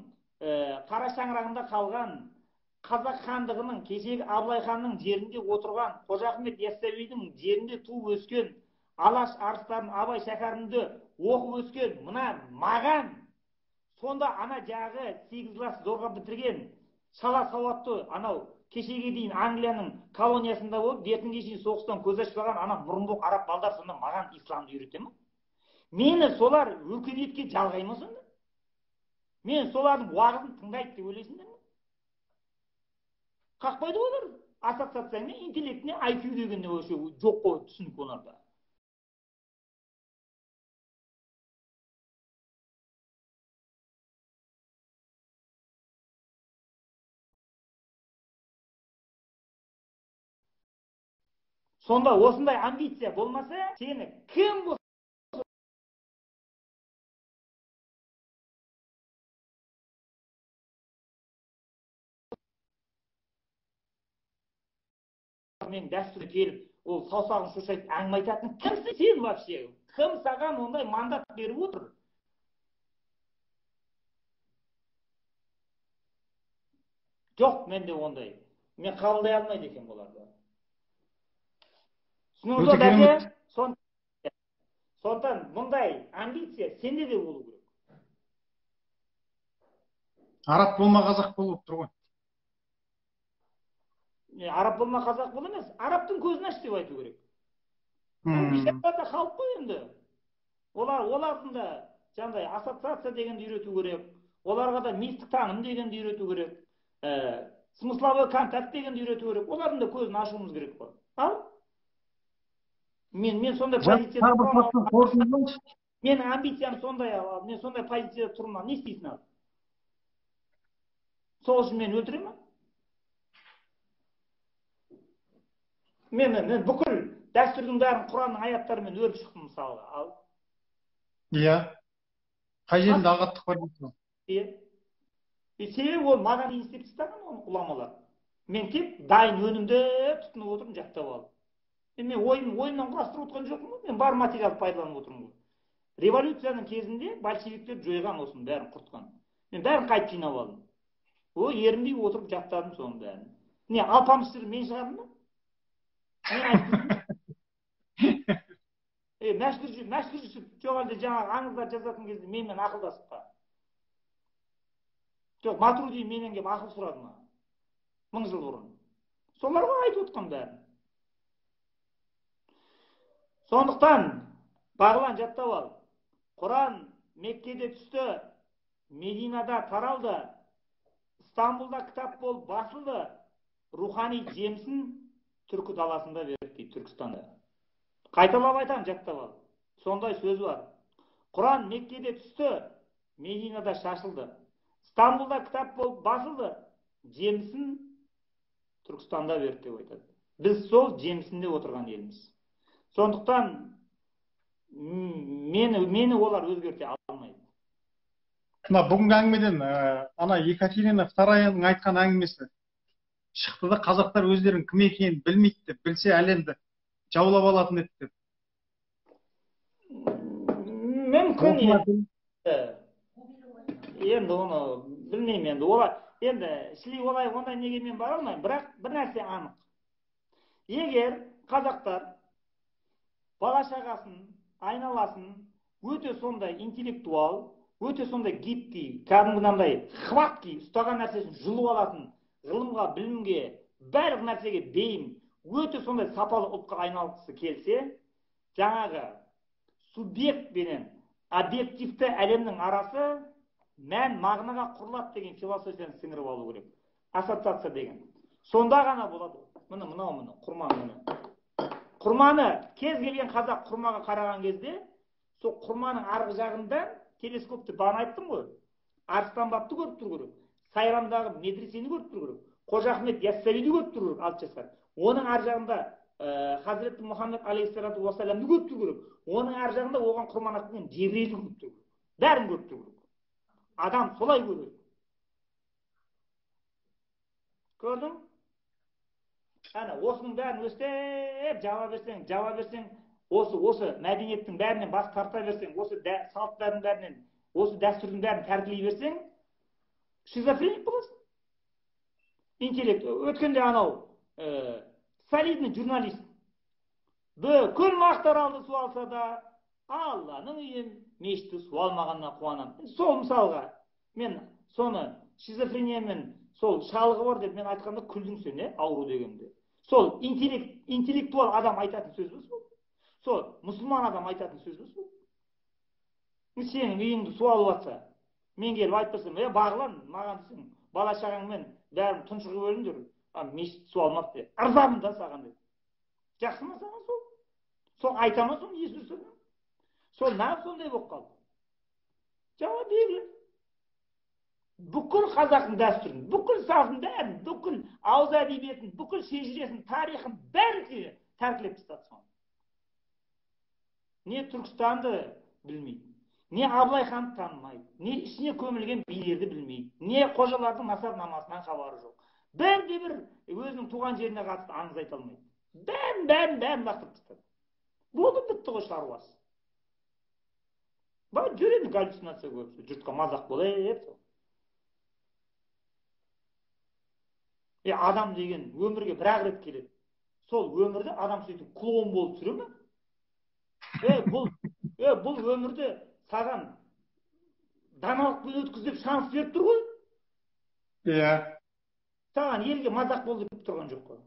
қара шаңырағында қалған, Қазақ хандығының кешегі Абылай ханның жерінде отырған, Қожа Ахмет Яссауидің жерінде туып өскен, Алаш арыстарын, Абай шәкәрімді оқып өскен, мына маған сонда ана жағы 8 класс зорға бітірген, шала сауатты, анау кешеге дейін Англияның колониясында болып, бертінге шейін соғыстан көз ашпаған ана мұрынбоқ араб балдар сонда маған исламды үйрете ме? Мені солар өркениетке жалғай ма сонда? Мен солардың уағызын тыңдайды деп ойлайсыңдар ма? Қақпайды олар ассоциациямен, интеллектіне, IQ дегенде жоқ қой түсінік оларда. Сонда осындай амбиция болмаса, сені кім болса мен дәстүр келіп, ол саусағын шошайтып әңгіме айтатын кімсің сен вообще? Кім саған ондай мандат беріп отыр? Жоқ, менде ондай. Мен қабылдай алмайды екен оларды. Түсініңіз бе? Сондықтан мұндай амбиция сенде де болу керек. Араб болма қазақ болып тұр ғой. Араб болма қазақ бол емес, арабтың көзін аш деп айту керек. Бейшаралар халық қой енді. Олардың да жаңағыдай ассоциация дегенді үйрету керек. Оларға да мистік таным дегенді үйрету керек. Смысловой контакт дегенді үйрету керек. Олардың да көзін ашуымыз керек қой. Ал? Мен сондай позицияда тұрмын. Менің амбициям сондай ал. Мен сондай позицияда тұрмын. Не істейсің ал? Сол үшін мен өлтіре ме? Мен бүкіл дәстүрдің бәрін Құранның аяттарымен өріп шықтым мысалға. Иә. Қай жерінде ағаттық бар дейсің? Себебі ол маған дейін істеп тастаған оны ғұламалар. Мен тек дайын өнімді тұтынып отырмын, жақтап алып. Мен ойымнан құрастырып отырған жоқпын ғой, мен бар материалды пайдаланып отырмын ғой. Революцияның кезінде большевиктер жойған осының бәрін құртқан. Мен бәрін қайтып жинап алдым. Ерінбей отырып жаттадым соның бәрін. Не, алпамыс жырын мен шығардым ба? Мен айтып Мәшһүр Жүсіп жоқ әлде жаңағы аңыздар жазатын кезде менімен ақылдасып па? Жоқ, Матруди менен келіп ақыл сұрады ма? 1000 жыл бұрын. Соларға айтып отқан бәрін. Сондықтан Бағлан жаттап ал. Құран Меккеде түсті, Мединада таралды, Стамбулда кітап болып басылды, рухани жемісін түркі даласында берді дейді, Түркістанда. Қайталап айтам, жаттап ал. Сондай сөз бар. Құран Меккеде түсті, Мединада шашылды, Стамбулда кітап болып басылды, жемісін Түркістанда берді деп айтады. Біз сол жемісінде отырған елміз. Сондықтан мені олар өзгерте алмайды. Бүгінгі әңгімеден ана Екатерина II-ның айтқан әңгімесі шықты да, қазақтар өздерінің кім екенін білмейді деп, білсе әлемді жаулап алатын еді деп. Мүмкін енді оны білмеймін енді. Олар енді шіли ондай неге мен бара алмаймын. Бірақ бір нәрсе анық. Егер қазақтар бала шағасын, айналасын өте сондай интеллектуал, өте сондай гибкий, кәдімгідей хваткий, ұстаған нәрсесін жұлып алатын, ғылымға, білімге, барлық нәрсеге бейім, өте сондай сапалы ұлтқа айналғысы келсе, жаңағы субъект пенен объективті әлемнің арасы мән мағынаға құрылады деген философияны сіңіріп алу керек. Ассоциация деген. Сонда ғана болады. Мынау құрманы кез келген қазақ құрмаға қараған кезде, сол құрманың арғы жағында телескопты бағана айттым ғой. Арыстан бабты көріп тұру керек. Сайрамдағы медресені көріп тұру керек. Қожа Ахмет Яссауиді көріп тұру керек 6 жасқа. Оның ар жағында Хазіреті Мұхаммед алейхиссалату уассаламды көріп тұру керек. Оның ар жағында оған құрман аттың Жебірейілді көріп тұру керек. Бәрін көріп тұру керек. Адам солай көреді. Көрдің? Әне, осының бәрін өстеп жаба берсең, осы мәдениеттің бәрінен бас тарта берсең, осы салттардың бәрінен, осы дәстүрдің бәрін тәркілей берсең, шизофреник боласың. Интеллект. Өткенде анау солидный журналист. Бүкіл Мақтааралды су алса да, Алланың үйін, мешітті су алмағанына қуанамын. Сол мысалға, мен соны шизофрениямен сол шалғы бар деп мен айтқанда күлдің сен, ауру дегенде. Сол интеллектуал адам айтатын сөз бе сол? Сол мұсылман адам айтатын сөз бе сол? Сенің үйіңді су алып жатса, мен келіп айтып тұрсам, бағлан, маған десең, бала шағаңмен бәрін тұншығып өліңдер, мешіт су алмап деп. Ырзамын да саған деп. Жақсы ма саған сол? Сол айтама соны есі сөйлем. Сол нағыз сондай болып қалды. Жауап белгілі. Бүкіл қазақтың дәстүрін, бүкіл салтын бәрін, бүкіл ауыз әдебиетін, бүкіл шежіресін, тарихын бәрін тәркілеп тастады соны. Не Түркістанды білмейді, не Абылай ханды танымайды, не ішіне көмілген билерді білмейді, не қожалардың насап намазынан хабары жоқ. Бір өзінің туған жеріне қатысты аңыз айта алмайды. Бәрін лақтырып тастады. Болды, бітті ғой шаруасы. Бар жүреді галлюцинация көріп, жұртқа мазақ болады. Адам деген өмірге бір-ақ рет келеді. Сол өмірді адам сөйтіп клоун болып сүре ме? Бұл өмірді саған даналықпен өткіз деп шанс беріп тұр ғой. Иә. Саған елге мазақ болды деп тұрған жоқ қой.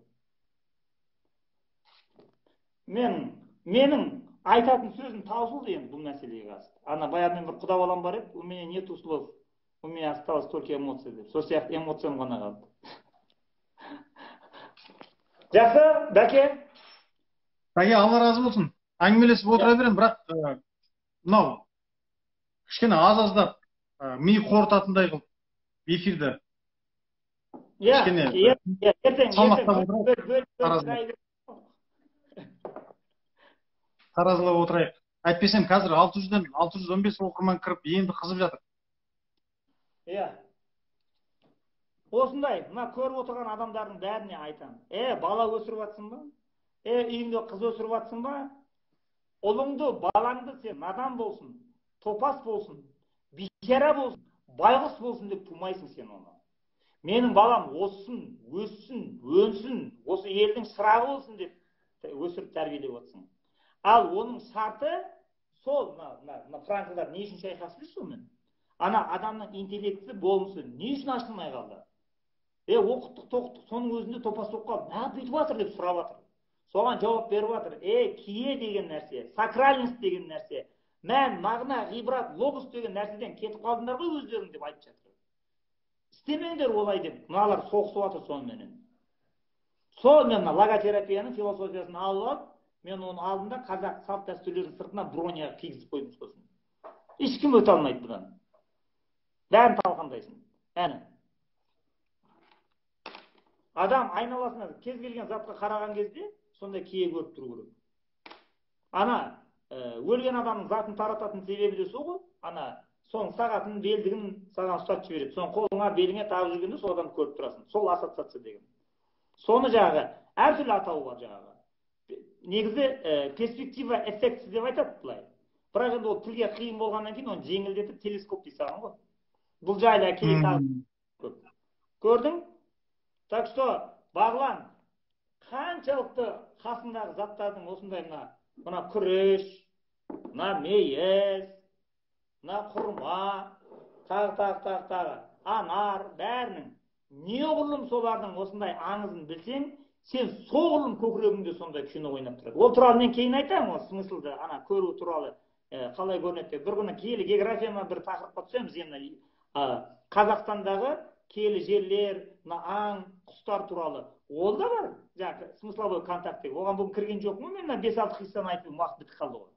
Менің айтатын сөзім таусылды енді бұл мәселеге қатысты. Ана баяғыдан бір құда балам бар еді, у меня нету слов, у меня осталось только эмоции деп. Сол сияқты эмоциям ғана қалды. Жақсы, Бәке. Бәке, Алла разы болсын. Әңгімелесіп отыра берем, бірақ мынау кішкене аз-аздап ми қорытатындай қылып эфирді. Таразылап отырайық. Әйтпесем қазір 600-ден 615 оқырман кіріп, енді қызып жатыр. Осындай, мына көріп отырған адамдардың бәріне айтам. Бала өсіріп жатсың ба? Үйіңде қыз өсіріп жатсың ба? Ұлыңды, балаңды сен надан болсын, топас болсын, бейшара болсын, байғұс болсын деп тумайсың сен оны. Менің балам осын, өссін, өнсін, осы елдің шырағы болсын деп өсіріп тәрбиелеп отырсың. Ал оның шарты сол, франклар не үшін шайқасып жүр сонымен? Ана адамның интеллекті болмысы не үшін ашылмай қалды? Оқыттық, тоқтық, соның өзінде топас болып қалды. Неғып бүйтіп жатыр деп сұрап жатыр. Соған жауап беріп жатыр. Кие деген нәрсе, сакральность деген нәрсе, мән, мағына, ғибрат, логос деген нәрседен кетіп қалдыңдар ғой өздерің деп айтып жатыр. Істемеңдер олай деп, мыналар соғысып жатыр сонымен. Сол мен логотерапияның философиясын алып, мен оның алдында қазақ салт дәстүрлерінің сыртына броняға кигізіп қойдым сосын. Ешкім өте алмайды бұдан. Бәрін талқандайсың. Адам айналасына кез келген затқа қараған кезде сондай кие көріп тұру керек. Ана өлген адамның затын тарататын себебі де сол ғой. Ана соның сағатын, белдігін саған ұстатып жібереді. Соның қолыңа, беліңе тағып жүргенде сол адамды көріп тұрасың. Сол ассоциация деген. Соны жағы әртүрлі атауы бар жағы. негізі перспектива эффектісі деп айтады былай. Бірақ енді ол тілге қиын болғаннан кейін оны жеңілдетіп телескоп дей салған ғой. Бұл жайлы кейін көп. Көрдің? Так что, Бағлан, қаншалықты қасындағы заттардың осындай мына күріш, мына мейіз, мына құрма, тағы, анар, бәрінің неғұрлым солардың осындай аңызын білсең, сен соғұрлым көкірегіңде сондай кино ойнап тұрады. Ол туралы мен кейін айтамын, ол смыслды, көру туралы қалай көрінеді деп. Бір күні киелі географияма бір тақырыпқа түсеміз, енді Қазақстандағы киелі жерлер, аң, құстар туралы. Ол да бар, жаңағы смысловой контакт деп. Оған бүгін кірген жоқпын, мен 5-6 қиссаны айтып уақыт бітіп қалды ғой.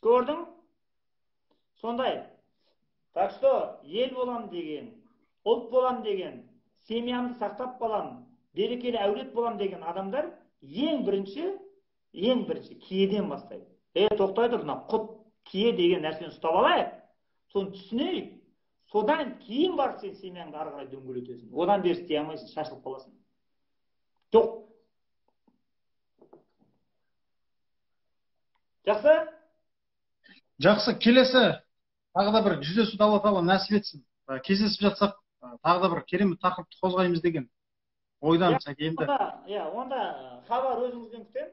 Көрдің? Сондай. Так что, ел болам деген, ұлт болам деген, семьямды сақтап қалам, берекелі әулет болам деген адамдар ең бірінші киеден бастайды. Тоқтай тұр, құт кие деген нәрсені ұстап алайық, соны түсінейік. Содан кейін барып сен семьяңды ары қарай дөңгелетесің. Одан бері істей алмайсың, шашылып қаласың. Жоқ. Жақсы? Жақсы, келесі тағы да бір жүздесуді Алла тағала нәсіп етсін. Кездесіп жатсақ, тағы да бір керемет тақырыпты қозғаймыз деген ойдан Сәке енді. Онда хабар өзіңізден күтемін.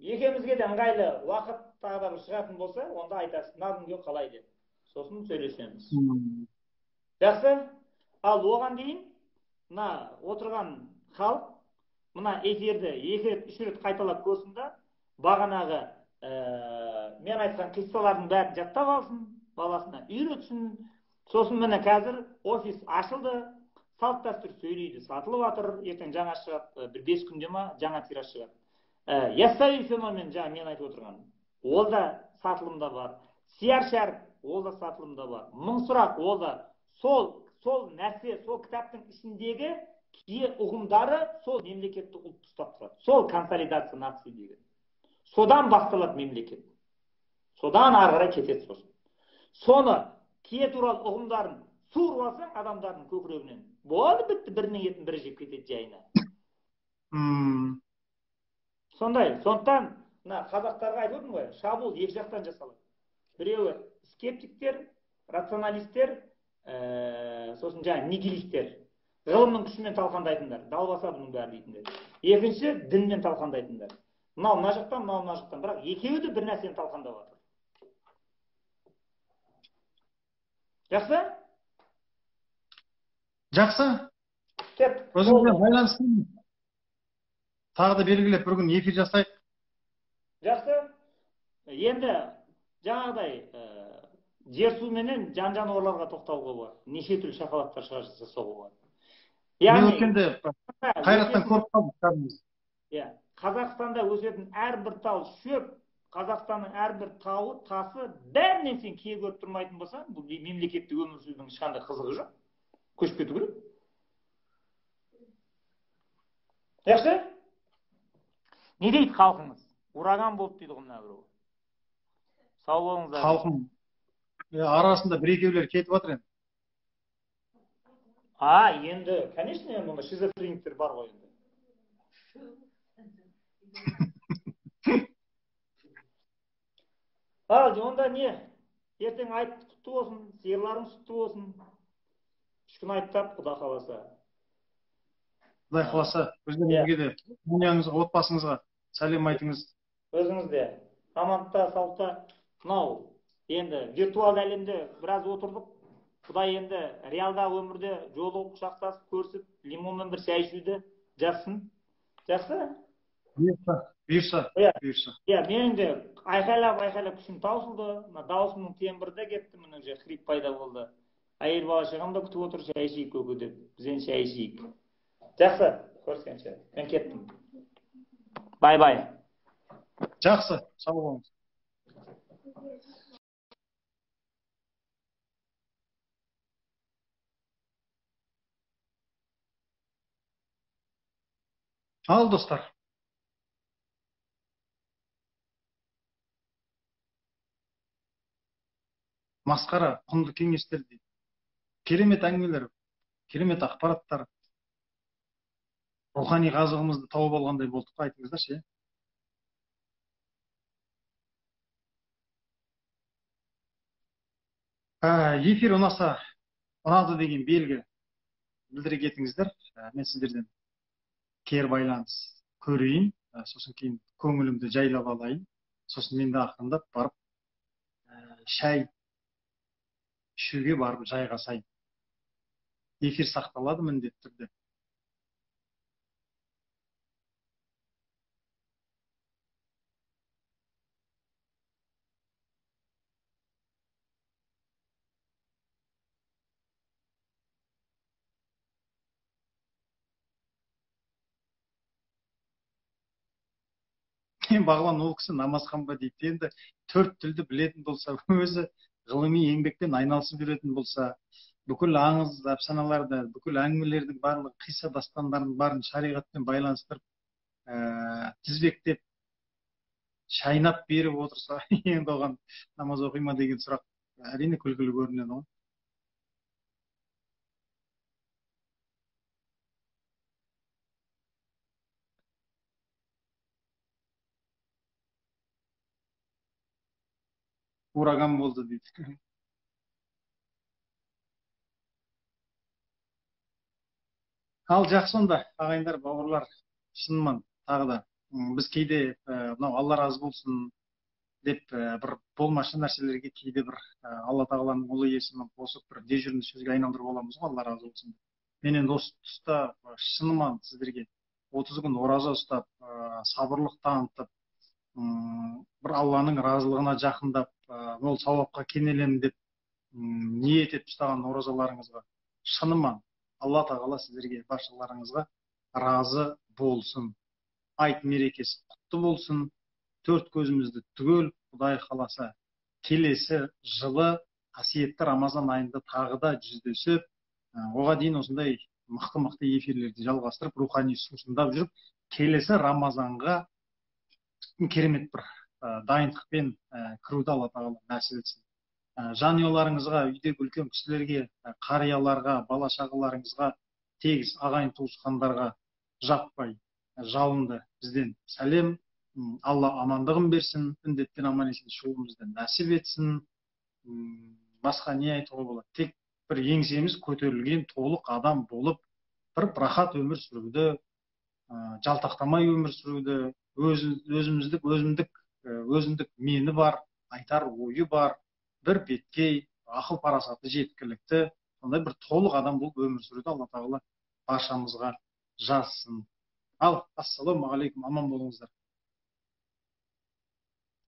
Екеумізге де ыңғайлы уақыт тағы да бір шығатын болса, онда айтасыз, мына күнге қалай деп. Сосын сөйлесеміз. Жақсы? Ал оған дейін, мына отырған халық, мына эфирді 2-3 рет қайталап көрсін да, бағанағы мен айтқан қиссалардың бәрін жаттап алсын, баласына үйретсін. Сосын міне қазір офис ашылды, салт дәстүр сөйлейді, сатылып жатыр, ертең жаңа шығады, бір 5 күнде ма жаңа тираж шығады. Яссауи феномен, жаңа мен айтып отырғаным, ол да сатылымда бар. Сияр-шар, ол да сатылымда бар. Мың сұрақ, ол да сол нәрсе, сол кітаптың ішіндегі кие ұғымдары сол мемлекетті ұлт ұстап тұрады. Сол консолидация нации деген. Содан басталады мемлекет. Содан ары қарай кетеді сосын. Соны кие туралы ұғымдарын суырып алсаң адамдардың көкірегінен, болды бітті, бірінің етін бірі жеп кетеді жайына. Сондай, сондықтан қазақтарға айтып отырмын ғой, шабуыл екі жақтан жасалады. Біреуі скептиктер, рационалистер, сосын жаңа нигилисттер. Ғылымның күшімен талқандайтындар, далбаса бұның бәрі дейтіндер. Екінші, дінмен талқандайтындар. Мына жақтан, мына жақтан. Бірақ екеуі де бір нәрсені талқандап жатыр. Жақсы? Жақсы. Өзіңізбен байланыстымын. Тағы да белгілеп бір күн эфир жасайық. Жақсы. Енді жаңағыдай жер суменен жан-жануарларға тоқтауға болады. Неше түрлі шақалақтар жасауға болады. Мен өткенде Қайраттан көріп қалдым. Қазақстанда өсетін әрбір тал шөп, Қазақстанның әрбір тауы, тасы, бәрінен сен кие көріп тұрмайтын болсаң, бұл мемлекетте өмір сүрудің ешқандай қызығы жоқ. Көшіп кету керек. Жақсы? Не дейді халқыңыз? Ураган болды дейді ғой мына біреу. Сау болыңыздар. Халқым арасында бір-екеулер кетіп жатыр енді. Енді, конечно, мұнда шизофрениктер бар ғой енді. Онда не? Ертең айт құтты болсын, сиырларың сүтті болсын. 3 күн айттап, Құда қаласа. Құдай қаласа, өздеріңізге де, дүниеңізге, отбасыңызға сәлем айтыңыз. Өзіңіз де. Амандықта, саулықта. Мынау, енді виртуалды әлемде біраз отырдық. Құдай енді реалдағы өмірде жолығып, құшақтасып, көрсіп, лимонмен бір шай ішуді жазсын. Жақсы? Бұйырса. Менің де айқайлап күшім таусылды. Даусымның тембірі де кетті, міне уже хрип пайда болды. Әйел бала шағам да күтіп отыр, шай ішейік көке деп. Біз енді шай ішейік. Жақсы, көріскенше. Мен кеттім. Бай-бай. Жақсы, сау болыңыз. Ал достар. Масқара, құнды кеңестер дейді. Керемет әңгімелер, керемет ақпараттар. рухани қазығымызды тауып алғандай болдық қой, айтыңыздаршы. Эфир ұнады деген белгі білдіре кетіңіздер. Мен сіздерден кері байланыс көрейін, сосын кейін көңілімді жайлап алайын. Сосын мен де ақырындап барып шай ішуге барып жайғасайын. Эфир сақталады міндетті түрде. Бағлан ол кісі намазхан ба дейді. Енді 4 тілді білетін болса, өзі ғылыми еңбекпен айналысып жүретін болса, бүкіл аңыз әпсаналарды, бүкіл әңгімелердің барлық қисса дастандарын барын шариғатпен байланыстырып, тізбектеп, шайнап беріп отырса, енді оған намаз оқи ма деген сұрақ әрине күлкілі көрінеді ғой. Ураган болды дейді. Ал жақсы онда, ағайындар, бауырлар, шынымен тағы да біз кейде мынау Алла разы болсын деп бір болмашы нәрселерге кейде бір Алла тағаланың ұлы есімін қосып бір дежурный сөзге айналдырып аламыз ғой, Алла разы болсын. Мен енді осы тұста шынымен сіздерге 30 күн ораза ұстап, сабырлық танытып, бір Алланың разылығына жақындап, мол сауапқа кенелемін деп ниет етіп ұстаған оразаларыңызға шынымен Алла тағала сіздерге баршаларыңызға разы болсын. Айт мерекесі құтты болсын. 4 көзімізді түгел, Құдай қаласа, келесі жылы қасиетті Рамазан айында тағы да жүздесіп, оған дейін осындай мықты эфирлерді жалғастырып, рухани сусындап жүріп, келесі Рамазанға керемет бір дайындықпен кіруді Алла тағала нәсіп етсін. Жанұяларыңызға, үйдегі үлкен кісілерге, қарияларға, бала шағаларыңызға, тегіс ағайын туысқандарға жаппай жалынды бізден сәлем. Алла амандығын берсін, індеттен аман есен шығуымызды нәсіп етсін. Басқа не айтуға болады? Тек бір еңсеміз көтерілген толық адам болып, бір рахат өмір сүруді, жалтақтамай өмір сүруді, өзіндік мені бар, айтар ойы бар, бір беткей, ақыл парасаты жеткілікті, сондай бір толық адам болып өмір сүруді Алла тағала баршамызға жазсын. Ал, ассаламағалейкум, аман болыңыздар.